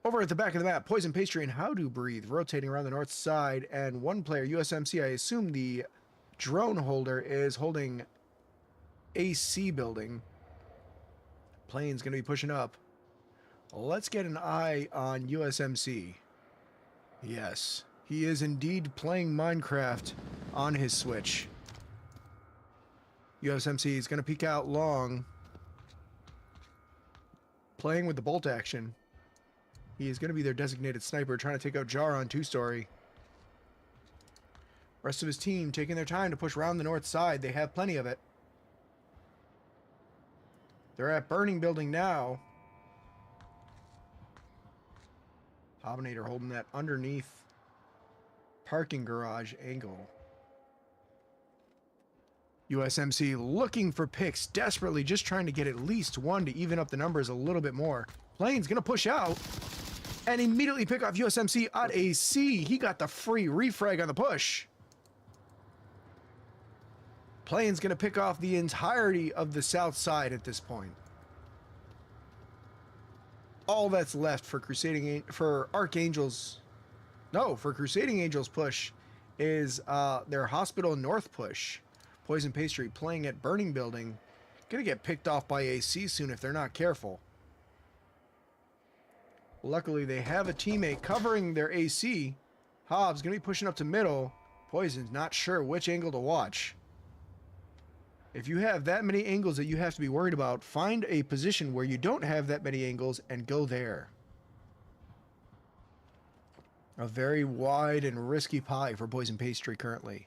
Speaker 2: Over at the back of the map, Poison Pastry and How to Breathe rotating around the north side, and one player, USMC, I assume the drone holder, is holding AC building. Plane's gonna be pushing up. Let's get an eye on USMC. Yes, he is indeed playing Minecraft on his Switch. USMC is going to peek out long. Playing with the bolt action. He is going to be their designated sniper, trying to take out Jar on two-story. Rest of his team taking their time to push around the north side. They have plenty of it. They're at Burning Building now. Hobinator holding that underneath parking garage angle. USMC looking for picks, desperately just trying to get at least one to even up the numbers a little bit more. Plane's gonna push out and immediately pick off USMC at AC. He got the free refrag on the push. Plane's gonna pick off the entirety of the south side at this point. All that's left for Archangels, no, for Crusading Angels push is their Hospital North push. Poison Pastry playing at Burning Building. Gonna get picked off by AC soon if they're not careful. Luckily, they have a teammate covering their AC. Hobbs gonna be pushing up to middle. Poison's not sure which angle to watch. If you have that many angles that you have to be worried about, find a position where you don't have that many angles and go there. A very wide and risky pie for Poison Pastry currently.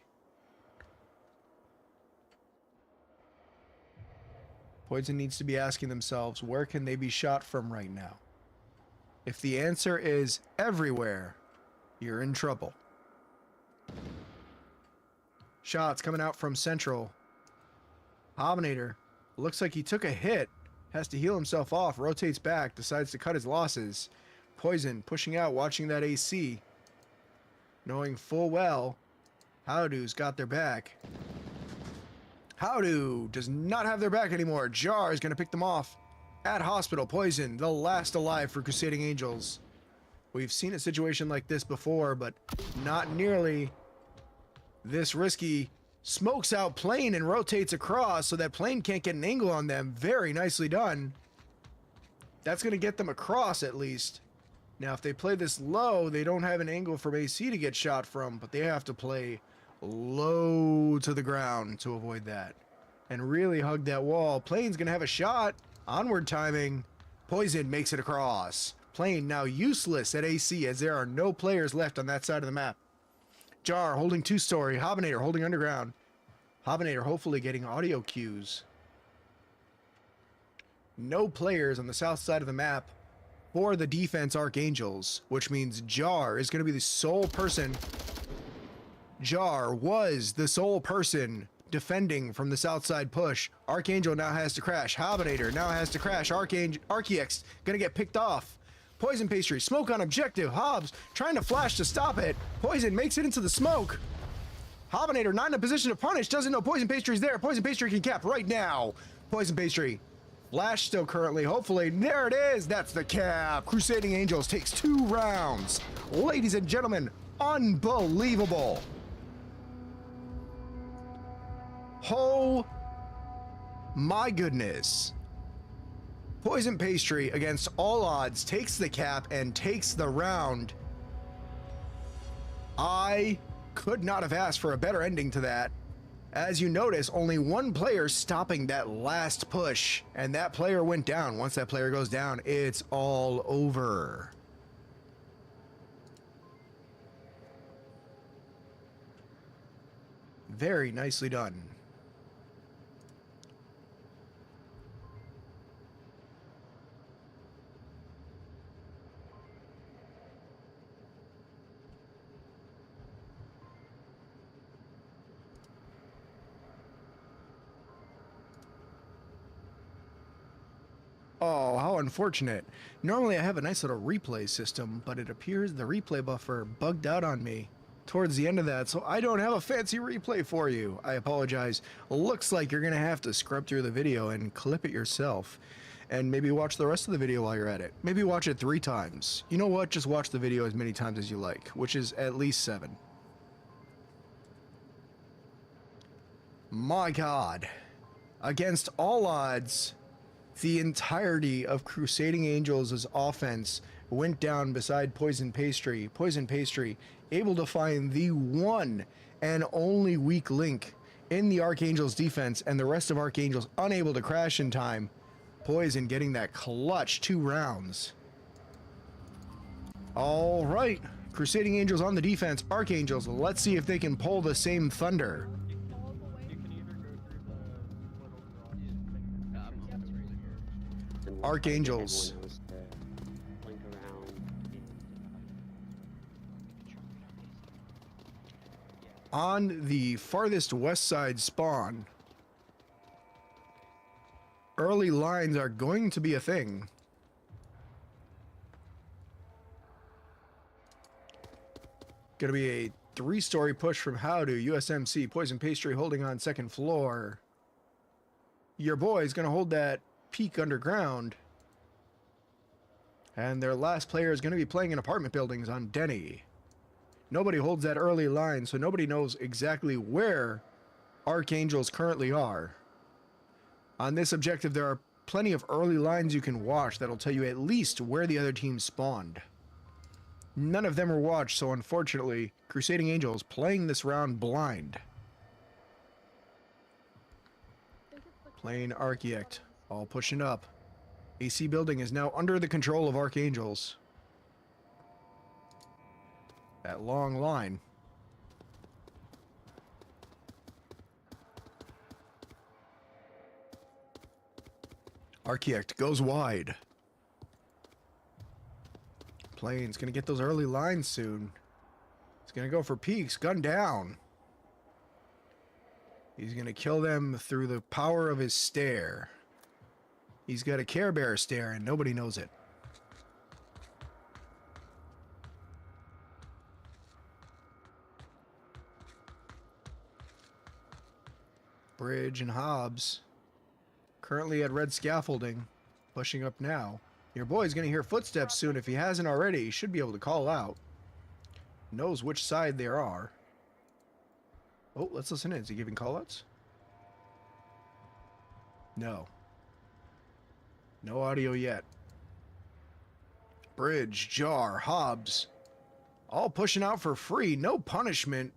Speaker 2: Poison needs to be asking themselves, where can they be shot from right now? If the answer is everywhere, you're in trouble. Shots coming out from Central. Hobinator looks like he took a hit, has to heal himself off, rotates back, decides to cut his losses. Poison pushing out, watching that AC, knowing full well Howdo's got their back. Howdo does not have their back anymore. Jar is going to pick them off at Hospital. Poison, the last alive for Crusading Angels. We've seen a situation like this before, but not nearly this risky. Smokes out Plane and rotates across so that Plane can't get an angle on them. Very nicely done. That's going to get them across at least. Now, if they play this low, they don't have an angle from AC to get shot from, but they have to play low to the ground to avoid that. And really hug that wall. Plane's going to have a shot. Onward timing. Poison makes it across. Plane now useless at AC as there are no players left on that side of the map. Jar holding two-story. Hobinator holding underground. Hobinator hopefully getting audio cues. No players on the south side of the map for the defense Archangels, which means Jar is going to be the sole person. Jar was the sole person defending from the south side push. Archangel now has to crash. Hobinator now has to crash. Archiex going to get picked off. Poison Pastry, smoke on objective. Hobbs trying to flash to stop it. Poison makes it into the smoke. Hobinator not in a position to punish. Doesn't know Poison Pastry's there. Poison Pastry can cap right now. Poison Pastry. Flash still currently. Hopefully. There it is. That's the cap. Crusading Angels takes 2 rounds. Ladies and gentlemen, unbelievable. Oh my goodness. Poison Pastry, against all odds, takes the cap and takes the round. I could not have asked for a better ending to that. As you notice, only one player stopping that last push, and that player went down. Once that player goes down, it's all over. Very nicely done. Oh, how unfortunate. Normally I have a nice little replay system, but it appears the replay buffer bugged out on me towards the end of that, so I don't have a fancy replay for you. I apologize. Looks like you're gonna have to scrub through the video and clip it yourself. And maybe watch the rest of the video while you're at it. Maybe watch it 3 times. You know what? Just watch the video as many times as you like, which is at least 7. My God. Against all odds, the entirety of Crusading Angels' offense went down beside Poison Pastry. Poison Pastry able to find the one and only weak link in the Archangels' defense, and the rest of Archangels unable to crash in time. Poison getting that clutch 2 rounds. All right, Crusading Angels on the defense. Archangels, let's see if they can pull the same thunder. Archangels.
Speaker 3: Everyone else to blink around and
Speaker 2: On the farthest west side spawn, early lines are going to be a thing. Gonna be a 3-story push from Howdo, USMC, Poison Pastry holding on 2nd floor. Your boy's gonna hold that peak underground. And their last player is gonna be playing in apartment buildings on Denny. Nobody holds that early line, so nobody knows exactly where Archangels currently are. On this objective, there are plenty of early lines you can watch that'll tell you at least where the other team spawned. None of them are watched, so unfortunately, Crusading Angels playing this round blind. Playing Architect, all pushing up. AC building is now under the control of Archangels. That long line. Architect goes wide. Plane's gonna get those early lines soon. He's gonna go for peaks, gun down. He's gonna kill them through the power of his stare. He's got a Care Bear stare and nobody knows it. Bridge and Hobbs currently at red scaffolding, pushing up now. Your boy's gonna hear footsteps soon. If he hasn't already, he should be able to call out. Knows which side there are. Oh, let's listen in. Is he giving callouts? No. No audio yet. Bridge, Jar, Hobbs, all pushing out for free. No punishment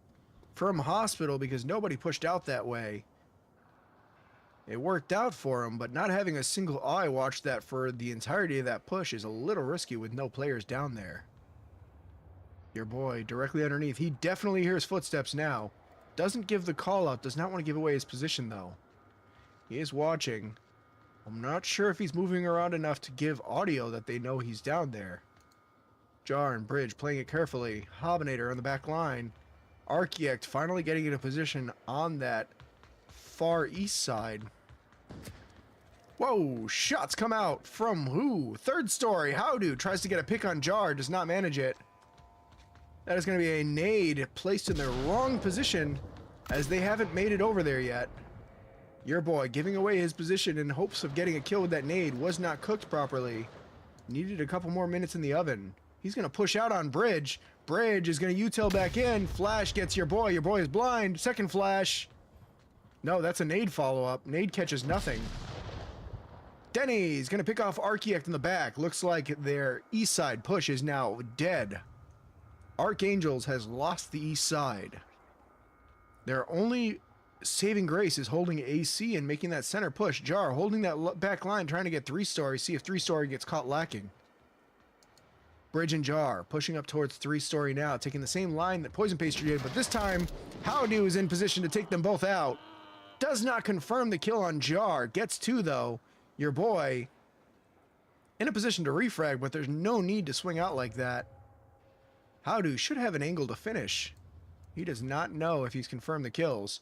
Speaker 2: from Hospital because nobody pushed out that way. It worked out for him, but not having a single eye watch that for the entirety of that push is a little risky with no players down there. Your boy directly underneath. He definitely hears footsteps now. Doesn't give the call out. Does not want to give away his position though. He is watching. I'm not sure if he's moving around enough to give audio that they know he's down there. Jar and Bridge playing it carefully. Hobinator on the back line. Architect finally getting into position on that far east side. Whoa, shots come out from who? 3rd story. Howdo tries to get a pick on Jar, does not manage it. That is going to be a nade placed in the wrong position as they haven't made it over there yet. Your boy giving away his position in hopes of getting a kill with that nade was not cooked properly. Needed a couple more minutes in the oven. He's going to push out on Bridge. Bridge is going to util back in. Flash gets your boy. Your boy is blind. 2nd flash. No, that's a nade follow-up. Nade catches nothing. Denny's going to pick off Architect in the back. Looks like their east side push is now dead. Archangels has lost the east side. Their only saving grace is holding AC and making that center push. Jar holding that back line, trying to get 3-story, see if 3-story gets caught lacking. Bridge and Jar pushing up towards 3-story now, taking the same line that Poison Pastry did, but this time Howdo is in position to take them both out. Does not confirm the kill on Jar. Gets 2 though. Your boy in a position to refrag, but there's no need to swing out like that. Howdo should have an angle to finish. He does not know if he's confirmed the kills.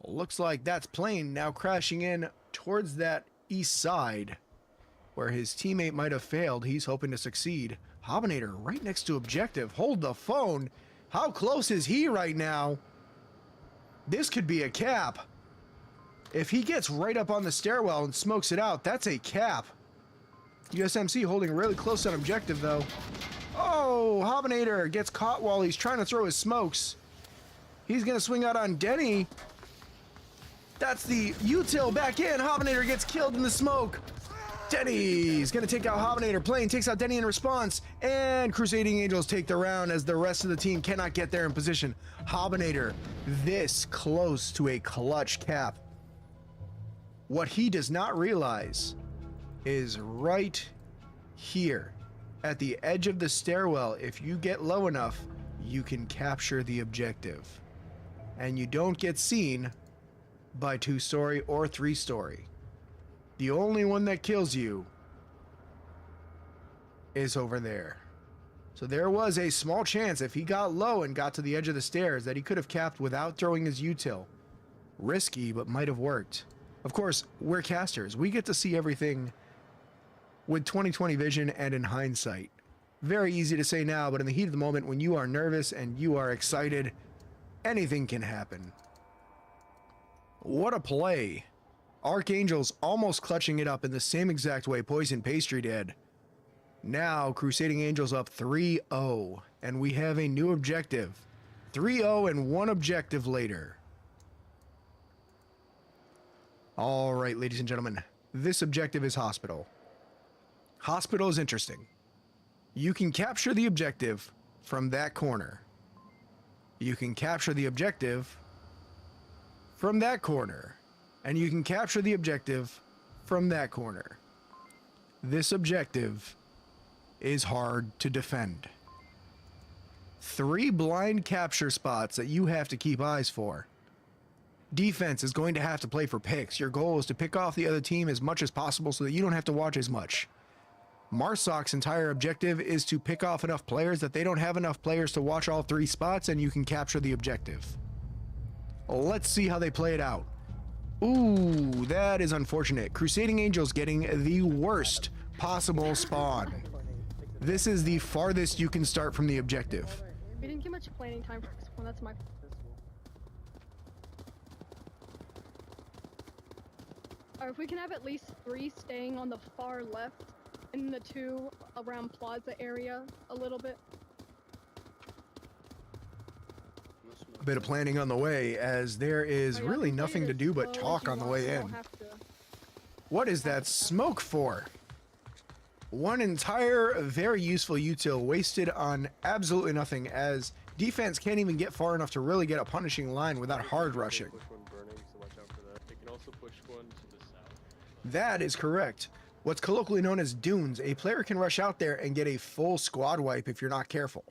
Speaker 2: Looks like that's Plane now crashing in towards that east side. Where his teammate might have failed, he's hoping to succeed. Hobinator right next to objective. Hold the phone. How close is he right now? This could be a cap. If he gets right up on the stairwell and smokes it out, that's a cap. USMC holding really close on objective, though. Oh, Hobinator gets caught while he's trying to throw his smokes. He's going to swing out on Denny. That's the util back in. Hobinator gets killed in the smoke. Denny's going to take out Hobinator. Plane takes out Denny in response. And Crusading Angels take the round as the rest of the team cannot get there in position. Hobinator this close to a clutch cap. What he does not realize is right here at the edge of the stairwell, if you get low enough, you can capture the objective. And you don't get seen by 2-story or 3-story. The only one that kills you is over there. So there was a small chance if he got low and got to the edge of the stairs that he could have capped without throwing his util. Risky, but might have worked. Of course, we're casters. We get to see everything with 20/20 vision and in hindsight. Very easy to say now, but in the heat of the moment, when you are nervous and you are excited, anything can happen. What a play. Archangels almost clutching it up in the same exact way Poison Pastry did. Now, Crusading Angels up 3-0, and we have a new objective. 3-0 and one objective later. All right, ladies and gentlemen, this objective is Hospital. Hospital is interesting. You can capture the objective from that corner. You can capture the objective from that corner. And you can capture the objective from that corner. This objective is hard to defend. 3 blind capture spots that you have to keep eyes for. Defense is going to have to play for picks. Your goal is to pick off the other team as much as possible so that you don't have to watch as much. Marsoc's entire objective is to pick off enough players that they don't have enough players to watch all 3 spots and you can capture the objective. Let's see how they play it out. Ooh, that is unfortunate. Crusading Angels getting the worst possible spawn. This is the farthest you can start from the objective.
Speaker 4: We didn't get much planning time for this one. That's my. Or if we can have at least 3 staying on the far left and the 2 around Plaza area a little bit.
Speaker 2: A bit of planning on the way, as there is
Speaker 4: Oh, yeah,
Speaker 2: really
Speaker 4: play it
Speaker 2: nothing to
Speaker 4: as
Speaker 2: do but
Speaker 4: slow as
Speaker 2: talk
Speaker 4: you
Speaker 2: on the
Speaker 4: want,
Speaker 2: way
Speaker 4: so you don't
Speaker 2: in.
Speaker 4: have to-
Speaker 2: What is that smoke for? One entire very useful util wasted on absolutely nothing, as defense can't even get far enough to really get a punishing line without hard rushing.
Speaker 3: Push one burning, so watch out for that. They can also push one to the south.
Speaker 2: That is correct. What's colloquially known as dunes. A player can rush out there and get a full squad wipe if you're not careful.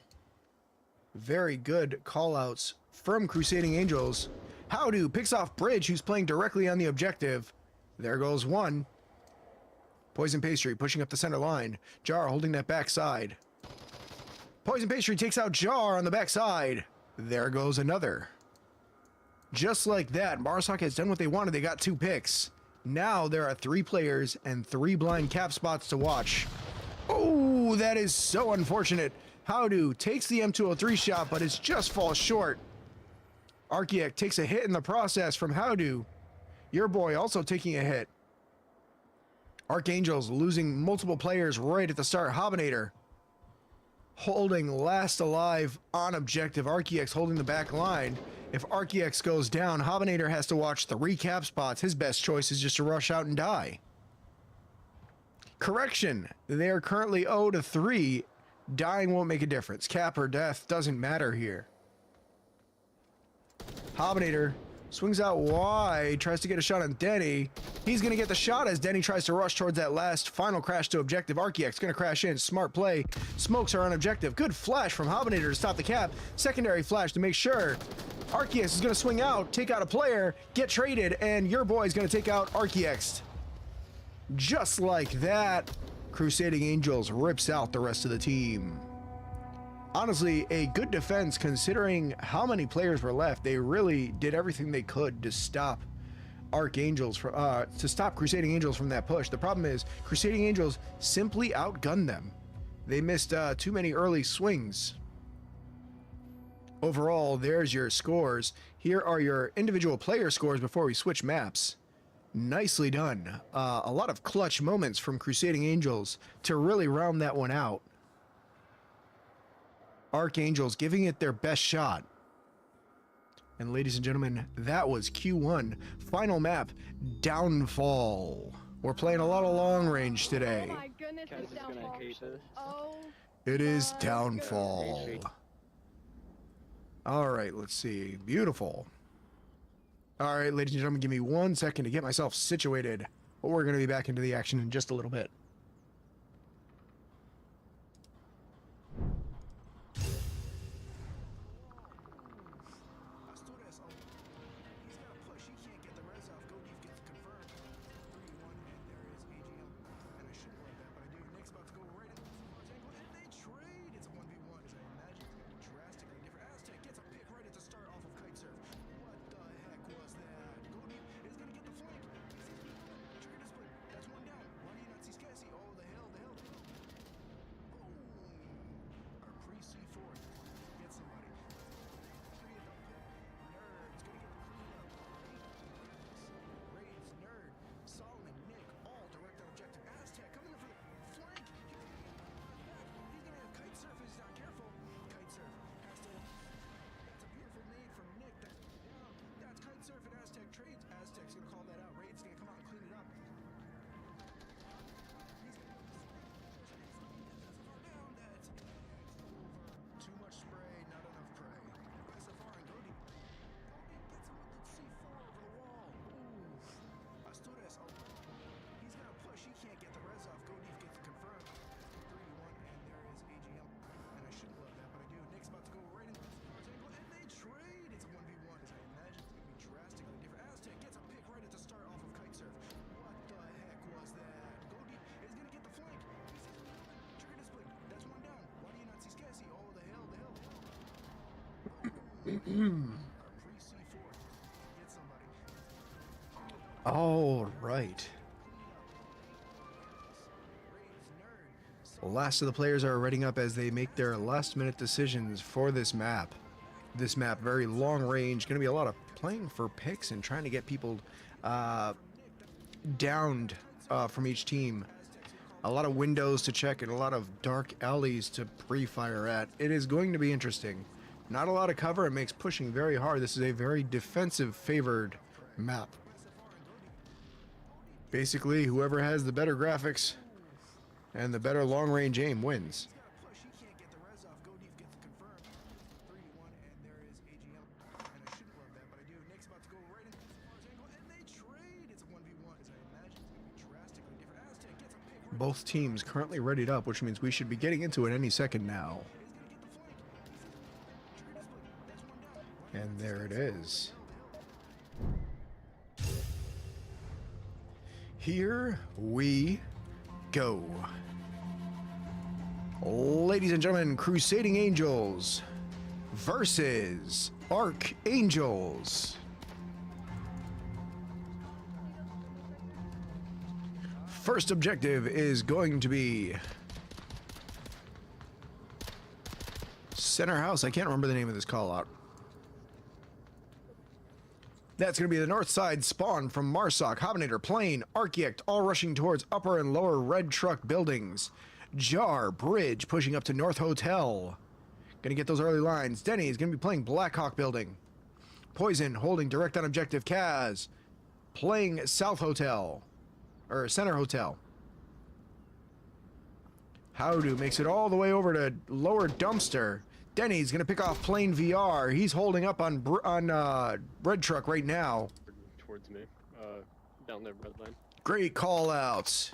Speaker 2: Very good callouts from Crusading Angels. Howdo picks off Bridge, who's playing directly on the objective. There goes one. Poison Pastry pushing up the center line. Jar holding that backside. Poison Pastry takes out Jar on the backside. There goes another. Just like that, Marsoc has done what they wanted. They got 2 picks. Now there are 3 players and 3 blind cap spots to watch. Oh, that is so unfortunate. Howdo takes the M203 shot, but it just falls short. Archiec takes a hit in the process from Howdo. Your boy also taking a hit. Archangels losing multiple players right at the start. Hobinator holding last alive on objective. Archiex holding the back line. If Archiex goes down, Hobinator has to watch 3 cap spots. His best choice is just to rush out and die. Correction, they are currently 0-3. Dying won't make a difference. Cap or death doesn't matter here. Hobinator swings out wide, tries to get a shot on Denny. He's going to get the shot as Denny tries to rush towards that last final crash to objective. Archiex going to crash in. Smart play. Smokes are on objective. Good flash from Hobinator to stop the cap. Secondary flash to make sure. Archiex is going to swing out, take out a player, get traded, and your boy is going to take out Archiex. Just like that, Crusading Angels rips out the rest of the team. Honestly, a good defense considering how many players were left. They really did everything they could to stop Archangels to stop Crusading Angels from that push. The problem is Crusading Angels simply outgunned them. They missed too many early swings. Overall, there's your scores. Here are your individual player scores before we switch maps. Nicely done. A lot of clutch moments from Crusading Angels to really round that one out. Archangels giving it their best shot. And ladies and gentlemen, that was Q1. Final map, Downfall. We're playing a lot of long range today.
Speaker 4: Oh my goodness,
Speaker 3: Guys,
Speaker 4: it's
Speaker 3: it's gonna
Speaker 4: downfall.
Speaker 3: hate this.
Speaker 4: Oh.
Speaker 2: It is
Speaker 4: my
Speaker 2: Downfall. All right, let's see. Beautiful. All right, ladies and gentlemen, give me 1 second to get myself situated. But we're going to be back into the action in just a little bit.
Speaker 1: Asturias, oh, he's got a push. He can't get the res off. Godif gets confirmed. 3-1, and there is AGM. And I shouldn't like that, but I do. Nick's about to go right into the first angle, and they trade. It's a 1v1. As I imagine, it's going to be drastically different. Aztec gets a pick right at the start off of Kitesurf. What the heck was that? Godif is going to get the flank. Trigger to split. That's one down. Why do you not see Skessy? Oh, the hell, the hell, the hell. Boom. Our pre-C4 gets somebody. Three at the pick. Nerd's gonna get the cleanup. Raids, Nerd, Solomon, Nick, all direct on objective. Aztec coming in for the flank. He's gonna have Kitesurf if he's not careful. Kitesurf has to. That's a beautiful nade from Nick. That's Kitesurf and Aztec trades. Aztec's gonna call that out. Raid's gonna come out and clean it up. That's too much spray, not enough prey. Safar and Godif. Godif gets him with the C4 over the wall. Oof. Asturias, oh, he's gonna push. He can't get the res off. Godif gets confirmed. 3-1, and there is AGM. And I shouldn't love that, but I do. Nick's about to go right into the first angle, and they trade. It's a 1v1. As I imagine, it's gonna be drastically different. Aztec gets a pick right at the start off of Kitesurf. What the heck was that? Godif is gonna get the flank. Trigger to split. That's one down. Why do you not see Skessy? Oh, the hell, the hell, the hell. Our pre-C4 gets somebody.
Speaker 2: All right.
Speaker 1: Raids, Nerd,
Speaker 2: The last of the players are readying up as they make their last-minute decisions for this map. This map, very long range, going to be a lot of playing for picks and trying to get people downed from each team. A lot of windows to check and a lot of dark alleys to pre-fire at. It is going to be interesting. Not a lot of cover. It makes pushing very hard. This is a very defensive-favored map. Basically, whoever has the better graphics and the better long-range aim wins.
Speaker 1: he's got a push. He can't get the res off. Godif gets confirmed. 3-1, and there is AGM. And I shouldn't love that, but I do. Nick's about to go right into the first angle, and they trade. It's a 1v1. As I imagine, it's gonna be drastically different. Aztec gets a pick right.
Speaker 2: Both teams currently readied up, which means we should be getting into it any second now.
Speaker 1: He's gonna get the flank. Trigger to split. That's one down.
Speaker 2: And there it is. Here we go. Ladies and gentlemen, Crusading Angels versus Archangels. First objective is going to be Center House. I can't remember the name of this call out. That's going to be the north side spawn from Marsoc, Hovenator, Plane, Architect, all rushing towards upper and lower red truck buildings. Jar, Bridge, pushing up to North Hotel. Going to get those early lines. Denny is going to be playing Blackhawk Building. Poison, holding direct on objective. Kaz, playing South Hotel. Or Center Hotel. Howdo makes it all the way over to lower dumpster. Denny's gonna pick off Plane VR. He's holding up on red truck right now.
Speaker 3: Towards me. Down there, red line.
Speaker 2: Great call outs.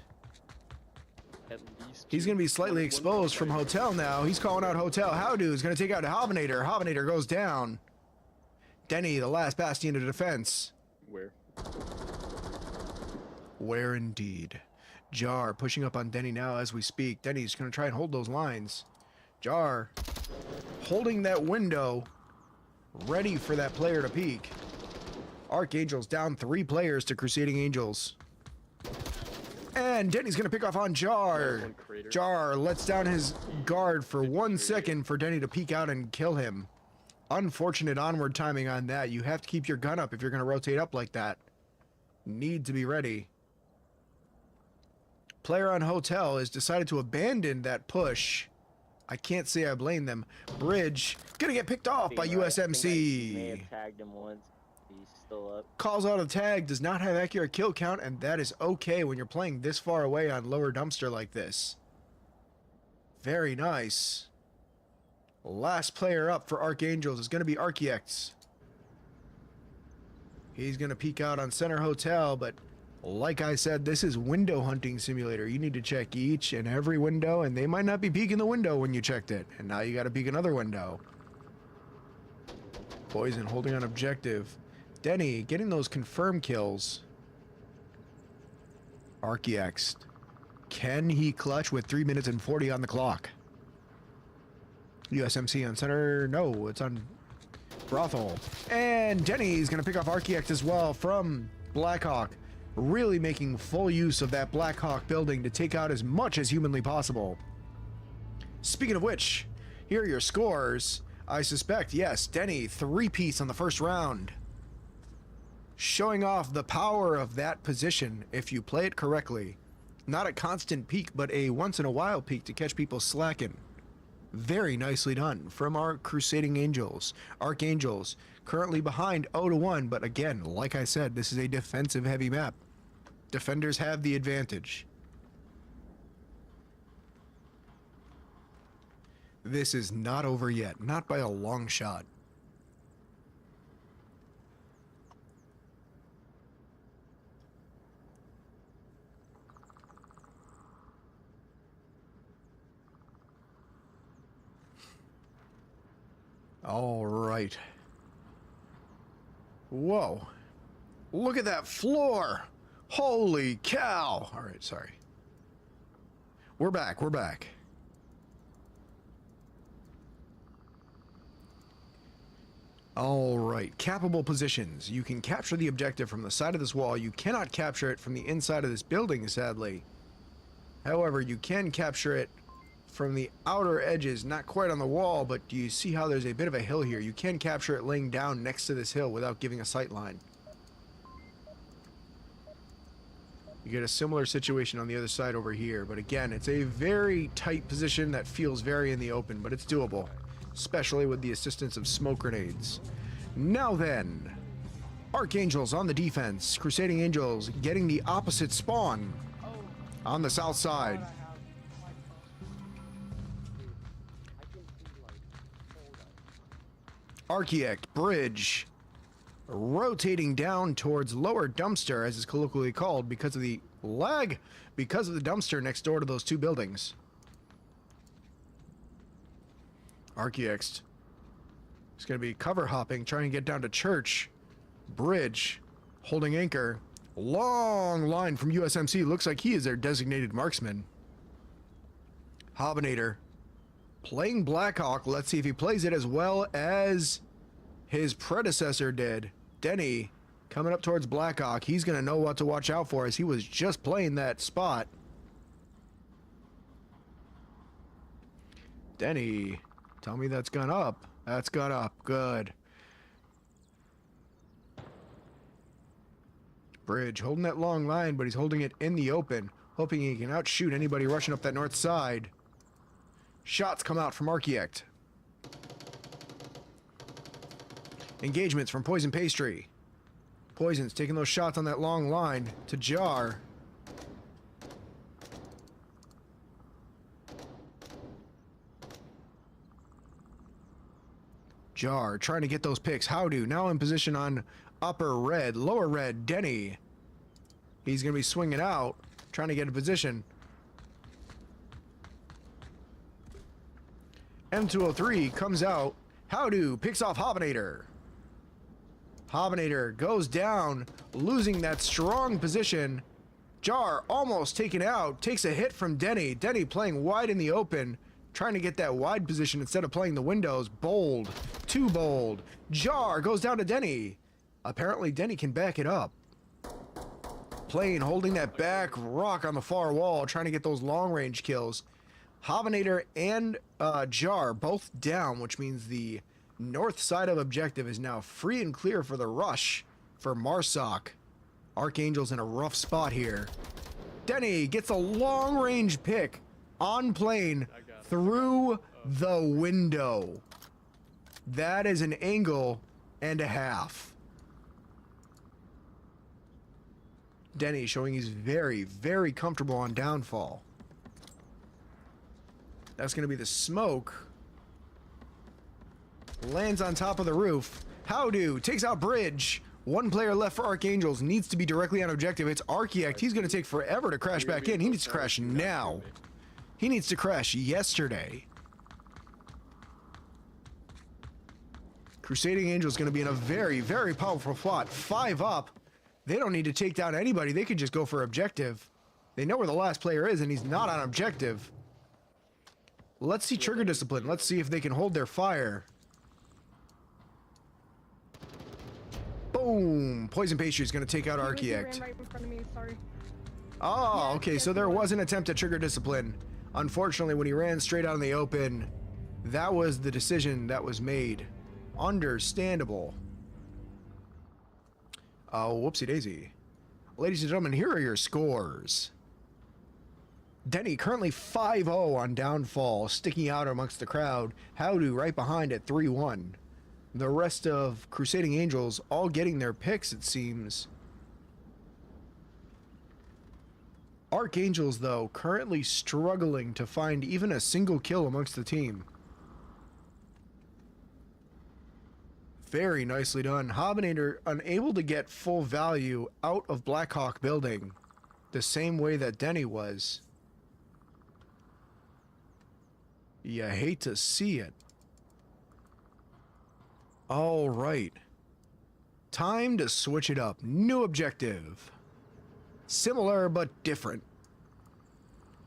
Speaker 3: At least.
Speaker 2: He's gonna be slightly
Speaker 3: one
Speaker 2: exposed from Hotel now. He's calling out Hotel. Howdo is gonna take out Hovenator. Hovenator goes down. Denny, the last bastion of defense.
Speaker 3: Where?
Speaker 2: Where indeed. Jar pushing up on Denny now as we speak. Denny's gonna try and hold those lines. Jar holding that window, ready for that player to peek. Archangels down 3 players to Crusading Angels. And Denny's going to pick off on Jar.
Speaker 3: One crater.
Speaker 2: Jar lets down his guard for 1 second for Denny to peek out and kill him. Unfortunate onward timing on that. You have to keep your gun up if you're going to rotate up like that. Need to be ready. Player on Hotel has decided to abandon that push. I can't say I blame them. Bridge gonna get picked off by
Speaker 5: May have
Speaker 2: USMC.
Speaker 5: tagged him once. He's still up.
Speaker 2: Calls out a tag, does not have accurate kill count, and that is okay when you're playing this far away on lower dumpster like this. Very nice. Last player up for Archangels is going to be Archiex. He's going to peek out on Center Hotel, but like I said, this is window hunting simulator. You need to check each and every window, and they might not be peeking the window when you checked it. And now you got to peek another window. Poison holding on objective. Denny getting those confirmed kills. Archiex. Can he clutch with 3 minutes and 40 on the clock? USMC on center. No, it's on Brothel. And Denny's going to pick off Archiex as well from Blackhawk. Really making full use of that Blackhawk building to take out as much as humanly possible. Speaking of which, here are your scores. I suspect, yes, Denny, 3-piece on the first round. Showing off the power of that position if you play it correctly. Not a constant peak, but a once-in-a-while peak to catch people slacking. Very nicely done from our Crusading Angels. Archangels currently behind 0-1, but again, like I said, this is a defensive-heavy map. Defenders have the advantage. This is not over yet, not by a long shot. All right. Whoa. Look at that floor. Holy cow. All right, sorry. We're back. We're back. All right. Capable positions. You can capture the objective from the side of this wall. You cannot capture it from the inside of this building, sadly. However, you can capture it from the outer edges, not quite on the wall, but do you see how there's a bit of a hill here? You can capture it laying down next to this hill without giving a sight line. You get a similar situation on the other side over here, but again, it's a very tight position that feels very in the open, but it's doable, especially with the assistance of smoke grenades. Now then, Archangels on the defense, Crusading Angels getting the opposite spawn on the south side. Archiex Bridge rotating down towards lower dumpster, as is colloquially called, because of the lag, because of the dumpster next door to those two buildings. Archiex is going to be cover hopping, trying to get down to Church. Bridge holding anchor. Long line from USMC. Looks like he is their designated marksman. Hobinator playing Blackhawk. Let's see if he plays it as well as his predecessor did. Denny coming up towards Blackhawk. He's going to know what to watch out for as he was just playing that spot. Denny, tell me that's gone up. That's gone up. Good. Bridge holding that long line, but he's holding it in the open, hoping he can outshoot anybody rushing up that north side. Shots come out from Archiex. Engagements from Poison Pastry. Poison's taking those shots on that long line to Jar. Jar trying to get those picks. Howdo now in position on upper red. Lower red, Denny. He's going to be swinging out, trying to get a position. M203 comes out. Howdo picks off Hobinator. Hobinator goes down, losing that strong position. Jar almost taken out, takes a hit from Denny. Denny playing wide in the open, trying to get that wide position instead of playing the windows. Bold, too bold. Jar goes down to Denny. Apparently, Denny can back it up. Plane holding that back rock on the far wall, trying to get those long-range kills. Hovenator and Jar both down, which means the north side of objective is now free and clear for the rush for Marsoc. Archangel's in a rough spot here. Denny gets a long-range pick on Plane through the window. That is an angle and a half. Denny showing he's very, very comfortable on downfall. That's going to be the smoke. Lands on top of the roof. Howdo takes out Bridge. One player left for Archangels. Needs to be directly on objective. It's Archiact. He's going to take forever to crash back in. He needs to crash now. He needs to crash yesterday. Crusading Angel is going to be in a very, very powerful plot. 5 up. They don't need to take down anybody. They could just go for objective. They know where the last player is, and he's not on objective. Let's see Trigger Discipline. Let's see if they can hold their fire. Boom! Poison Pastry is going to take out Archiact.
Speaker 4: Right in front of me, sorry.
Speaker 2: Oh, okay, so there was an attempt at Trigger Discipline. Unfortunately, when he ran straight out in the open, that was the decision that was made. Understandable. Oh, whoopsie daisy. Ladies and gentlemen, here are your scores. Denny currently 5-0 on downfall, sticking out amongst the crowd. Howdo right behind at 3-1. The rest of Crusading Angels all getting their picks, it seems. Archangels, though, currently struggling to find even a single kill amongst the team. Very nicely done. Hovenator unable to get full value out of Blackhawk building the same way that Denny was. You hate to see it. All right. Time to switch it up. New objective. Similar but different.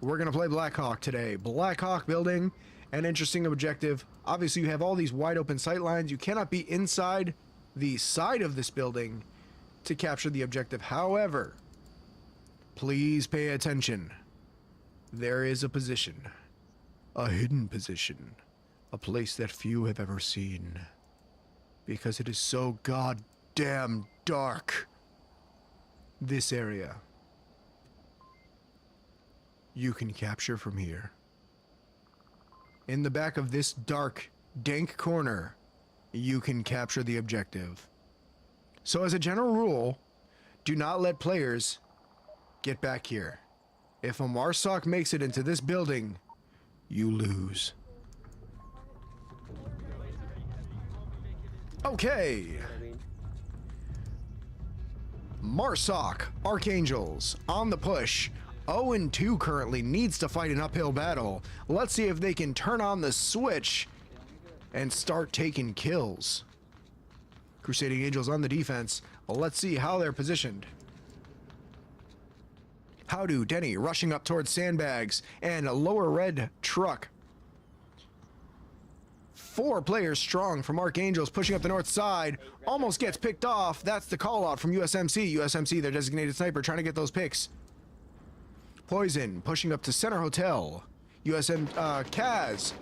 Speaker 2: We're going to play Blackhawk today. Blackhawk building. An interesting objective. Obviously, you have all these wide open sight lines. You cannot be inside the side of this building to capture the objective. However, please pay attention. There is a position. A hidden position. A place that few have ever seen. Because it is so goddamn dark. This area. You can capture from here. In the back of this dark, dank corner, you can capture the objective. So as a general rule, do not let players get back here. If a Marsoc makes it into this building, you lose. Okay. Marsoc, Archangels, on the push. 0-2 currently, needs to fight an uphill battle. Let's see if they can turn on the switch and start taking kills. Crusading Angels on the defense. Let's see how they're positioned. Howdo, Denny rushing up towards sandbags and a lower red truck. 4 players strong from Archangels pushing up the north side. Almost gets picked off. That's the call out from USMC. USMC, their designated sniper, trying to get those picks. Poison pushing up to Center Hotel. Kaz.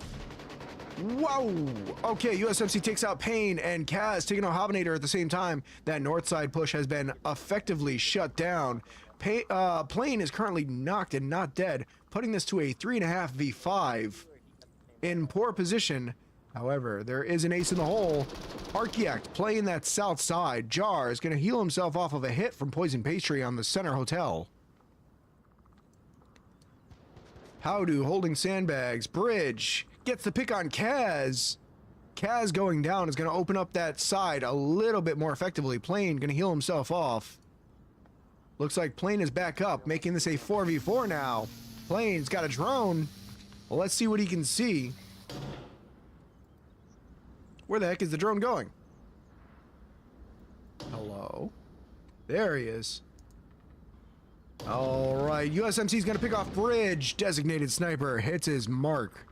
Speaker 2: Whoa! Okay, USMC takes out Payne and Kaz taking out Hovenator at the same time. That north side push has been effectively shut down. Plane is currently knocked and not dead, putting this to a 3.5v5 in poor position. However, there is an ace in the hole. Archiact playing that south side. Jar is going to heal himself off of a hit from Poison Pastry on the Center Hotel. Howdo holding sandbags. Bridge gets the pick on Kaz. Kaz going down is going to open up that side a little bit more effectively. Plane going to heal himself off. Looks like Plane is back up, making this a 4v4 now. Plane's got a drone. Well, let's see what he can see. Where the heck is the drone going? Hello? There he is. All right, USMC is going to pick off Bridge. Designated sniper hits his mark.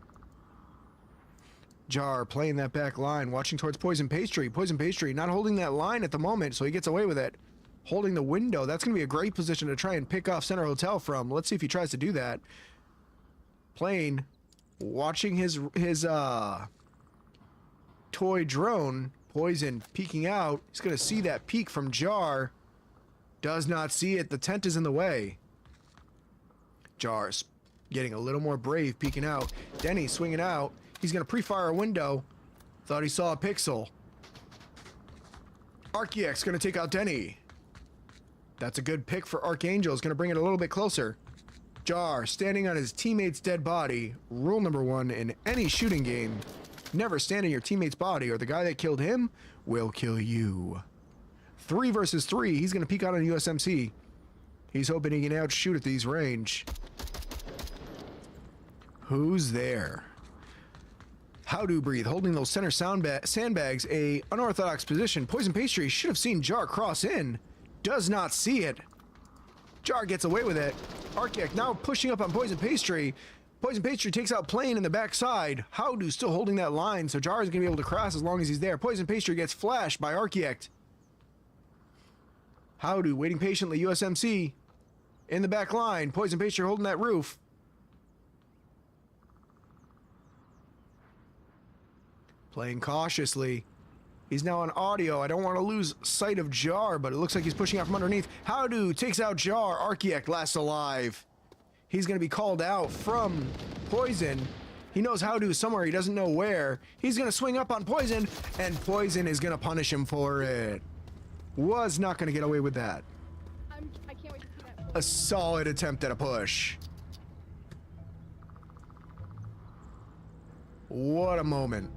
Speaker 2: Jar playing that back line, watching towards Poison Pastry. Poison Pastry not holding that line at the moment, so he gets away with it. Holding the window. That's going to be a great position to try and pick off Center Hotel from. Let's see if he tries to do that. Plane watching his toy drone. Poison peeking out. He's going to see that peek from Jar. Does not see it. The tent is in the way. Jar's getting a little more brave, peeking out. Denny swinging out. He's going to pre-fire a window. Thought he saw a pixel. Archiex going to take out Denny. That's a good pick for Archangel. Is going to bring it a little bit closer. Jar standing on his teammate's dead body. Rule number 1 in any shooting game. Never stand on your teammate's body or the guy that killed him will kill you. 3 versus 3. He's going to peek out on USMC. He's hoping he can outshoot at these range. Who's there? How do breathe, holding those center sandbags, a unorthodox position. Poison Pastry should have seen Jar cross in. Does not see it. Jar gets away with it. Archiex now pushing up on Poison Pastry. Poison Pastry takes out Plane in the backside. Howdo still holding that line, so Jar is going to be able to cross as long as he's there. Poison Pastry gets flashed by Archiex. Howdo waiting patiently. USMC in the back line. Poison Pastry holding that roof. Playing cautiously. He's now on audio. I don't want to lose sight of Jar, but it looks like he's pushing out from underneath. Howdo takes out Jar. Archiex last alive. He's going to be called out from Poison. He knows Howdo somewhere. He doesn't know where. He's going to swing up on Poison, and Poison is going to punish him for it. Was not going to get away with that.
Speaker 4: I can't wait to see that.
Speaker 2: A solid attempt at a push. What a moment.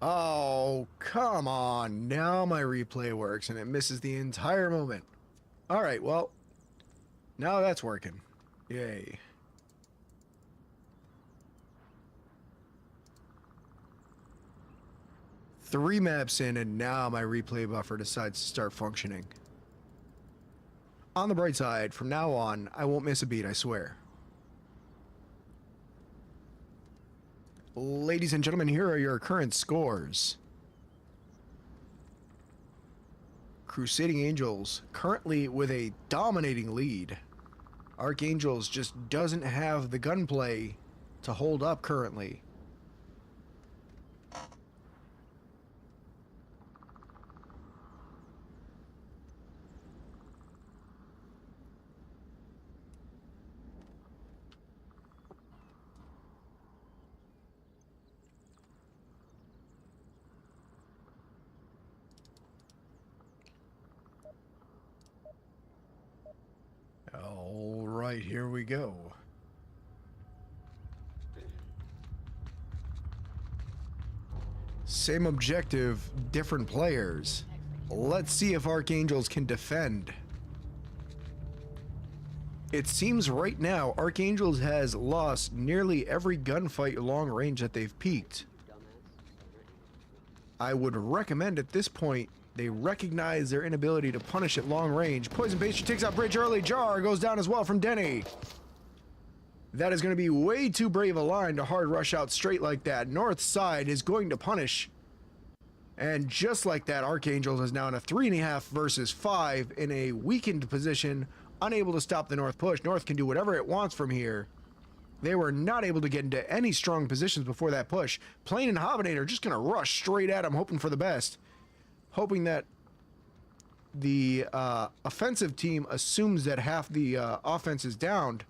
Speaker 2: Oh, come on. Now my replay works and it misses the entire moment. All right, well, now that's working. Yay. Three maps in and now my replay buffer decides to start functioning. On the bright side, from now on, I won't miss a beat, I swear. Ladies and gentlemen, here are your current scores. Crusading Angels currently with a dominating lead. Archangels just doesn't have the gunplay to hold up currently. All right, here we go. Same objective, different players. Let's see if Archangels can defend. It seems right now Archangels has lost nearly every gunfight long range that they've peaked. I would recommend at this point they recognize their inability to punish at long range. Poison Pastry takes out Bridge early. Jar goes down as well from Denny. That is going to be way too brave a line to hard rush out straight like that. North side is going to punish. And just like that, Archangels is now in a 3.5 versus 5 in a weakened position, unable to stop the North push. North can do whatever it wants from here. They were not able to get into any strong positions before that push. Plane and Hobbinator just going to rush straight at him, hoping for the best. Hoping that the offensive team assumes that half the offense is downed.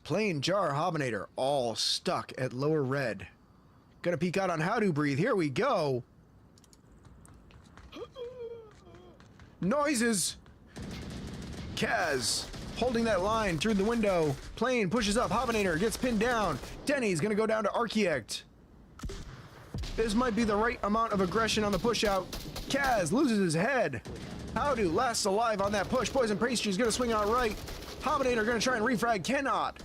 Speaker 2: Plane, Jar, Hobbinator, all stuck at lower red. Gonna peek out on How to Breathe. Here we go. Noises. Kaz holding that line through the window. Plane pushes up. Hobbinator gets pinned down. Denny's gonna go down to Archiex. This might be the right amount of aggression on the push out. Kaz loses his head. Howdo lasts alive on that push. Poison Pastry's gonna swing out right. Hobbinator gonna try and refrag. Cannot.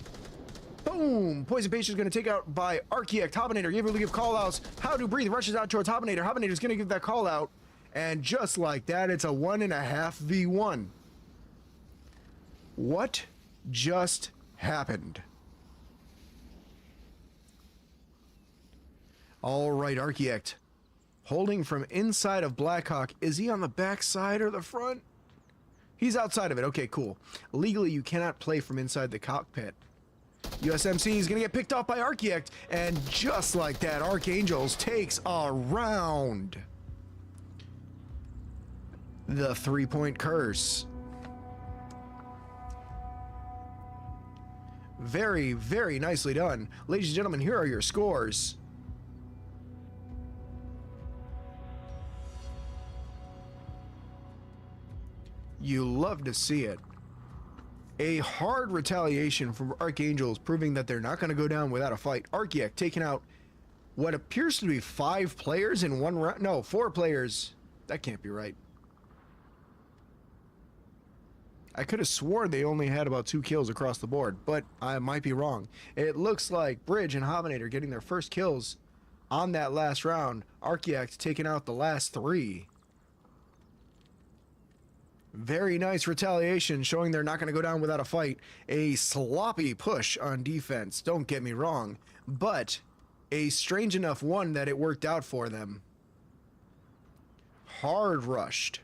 Speaker 2: Boom! Poison Patient is going to take out by Archiect. Hobinator able to give call-outs. How to breathe rushes out towards Hobinator. Hobinator's going to give that call-out. And just like that, it's a 1.5v1. What just happened? All right, Archiect. Holding from inside of Blackhawk. Is he on the back side or the front? He's outside of it. Okay, cool. Legally, you cannot play from inside the cockpit. USMC is going to get picked off by Archiect. And just like that, Archangels takes a round. The 3-point curse. Very, very nicely done. Ladies and gentlemen, here are your scores. You love to see it. A hard retaliation from Archangels, proving that they're not going to go down without a fight. Archiect taking out what appears to be 5 players in one round. No, 4 players. That can't be right. I could have sworn they only had about 2 kills across the board, but I might be wrong. It looks like Bridge and Hobinator getting their first kills on that last round. Archiect taking out the last 3. Very nice retaliation, showing they're not going to go down without a fight. A sloppy push on defense, don't get me wrong, but a strange enough one that it worked out for them. Hard rushed.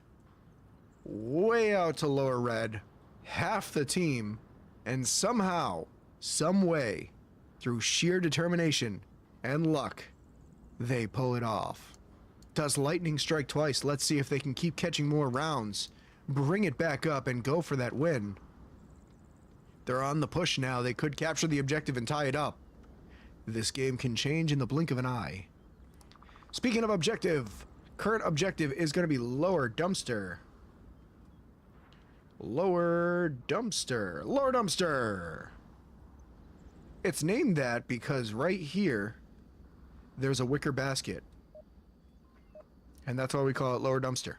Speaker 2: Way out to lower red. Half the team. And somehow, some way, through sheer determination and luck, they pull it off. Does lightning strike twice? Let's see if they can keep catching more rounds. Bring it back up and go for that win. They're on the push now. They could capture the objective and tie it up. This game can change in the blink of an eye. Speaking of objective, current objective is going to be Lower Dumpster. Lower Dumpster. Lower Dumpster! It's named that because right here, there's a wicker basket. And that's why we call it Lower Dumpster.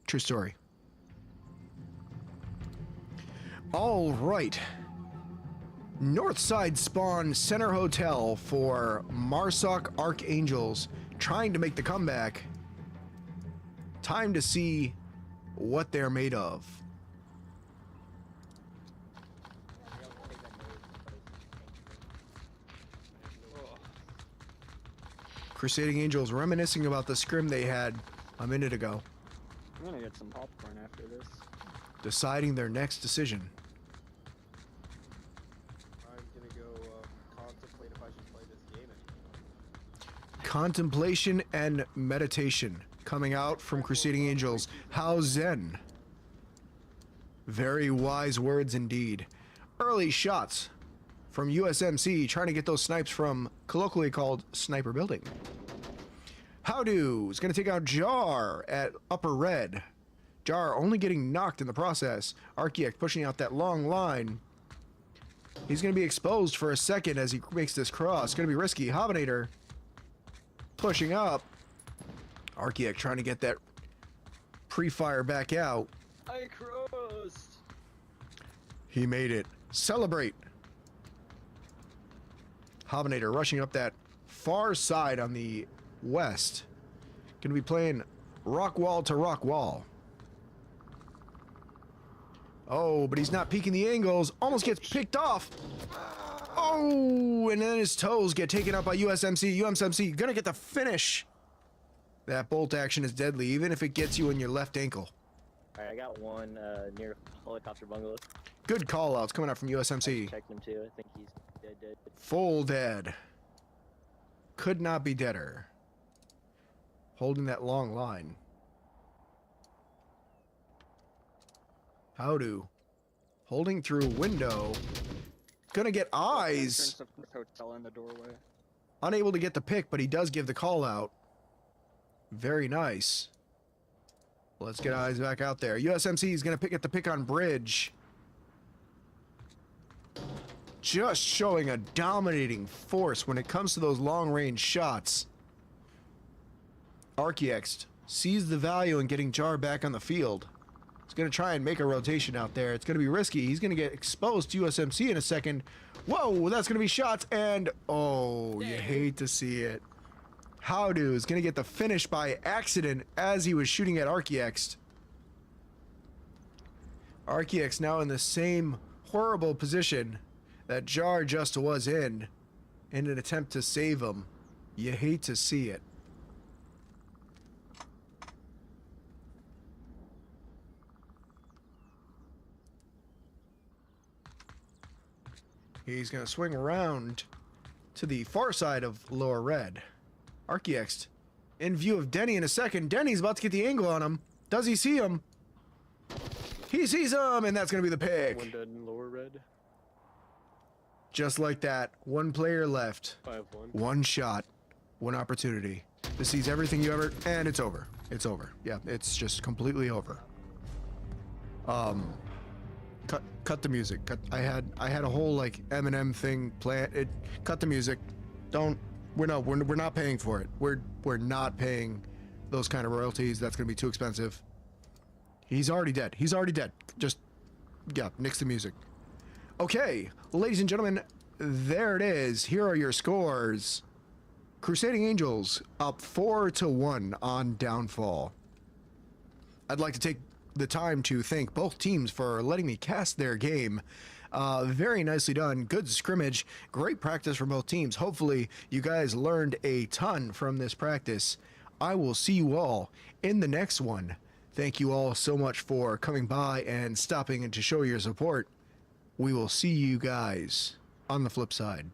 Speaker 2: True story. All right. Northside Spawn Center Hotel for Marsoc Archangels trying to make the comeback. Time to see what they're made of. Crusading Angels reminiscing about the scrim they had a minute ago.
Speaker 5: I'm gonna get some popcorn after this.
Speaker 2: Deciding their next decision.
Speaker 3: I'm gonna go contemplate if I should play this game anymore.
Speaker 2: Contemplation and meditation coming out from Crusading Angels. How zen. Very wise words indeed. Early shots from USMC trying to get those snipes from colloquially called Sniper Building. Howdo is going to take out Jar at upper red. Jar only getting knocked in the process. Archiect pushing out that long line. He's going to be exposed for a second as he makes this cross. Going to be risky. Hobinator pushing up. Archiect trying to get that pre-fire back out.
Speaker 5: I crossed.
Speaker 2: He made it. Celebrate. Hobinator rushing up that far side on the west. Going to be playing rock wall to rock wall. Oh, but he's not peeking the angles. Almost gets picked off. Oh, and then his toes get taken out by USMC. USMC going to get the finish. That bolt action is deadly, even if it gets you in your left ankle.
Speaker 5: Alright, I got one near helicopter bungalow.
Speaker 2: Good call-outs coming out from USMC.
Speaker 5: Checked him too. I think he's dead.
Speaker 2: Full dead. Could not be deader. Holding that long line. Howdo. Holding through window. Gonna get eyes.
Speaker 5: Hotel in the doorway.
Speaker 2: Unable to get the pick, but he does give the call out. Very nice. Let's get eyes back out there. USMC is gonna get the pick on Bridge. Just showing a dominating force when it comes to those long-range shots. Archiext sees the value in getting Jar back on the field. He's going to try and make a rotation out there. It's going to be risky. He's going to get exposed to USMC in a second. Whoa, that's gonna be shots, and oh, you hate to see it. Howdu is gonna get the finish by accident as he was shooting at Archiex. Archiex now in the same horrible position that Jar just was in an attempt to save him. You hate to see it. He's going to swing around to the far side of lower red. Archiex in view of Denny in a second. Denny's about to get the angle on him. Does he see him? He sees him, and that's going to be the pick.
Speaker 5: One dead in lower red.
Speaker 2: Just like that. One player left.
Speaker 5: 5-1.
Speaker 2: One shot. One opportunity. This sees everything you ever... And it's over. It's over. Yeah, it's just completely over. Cut the music. I had a whole like Eminem thing planned. Cut the music. We're not paying for it. We're not paying those kind of royalties. That's gonna be too expensive. He's already dead. He's already dead. Just yeah, nix the music. Okay, ladies and gentlemen, there it is. Here are your scores. Crusading Angels up 4-1 on Downfall. I'd like to take the time to thank both teams for letting me cast their game. Very nicely done. Good scrimmage. Great practice for both teams. Hopefully you guys learned a ton from this practice. I will see you all in the next one. Thank you all so much for coming by and stopping and to show your support. We will see you guys on the flip side.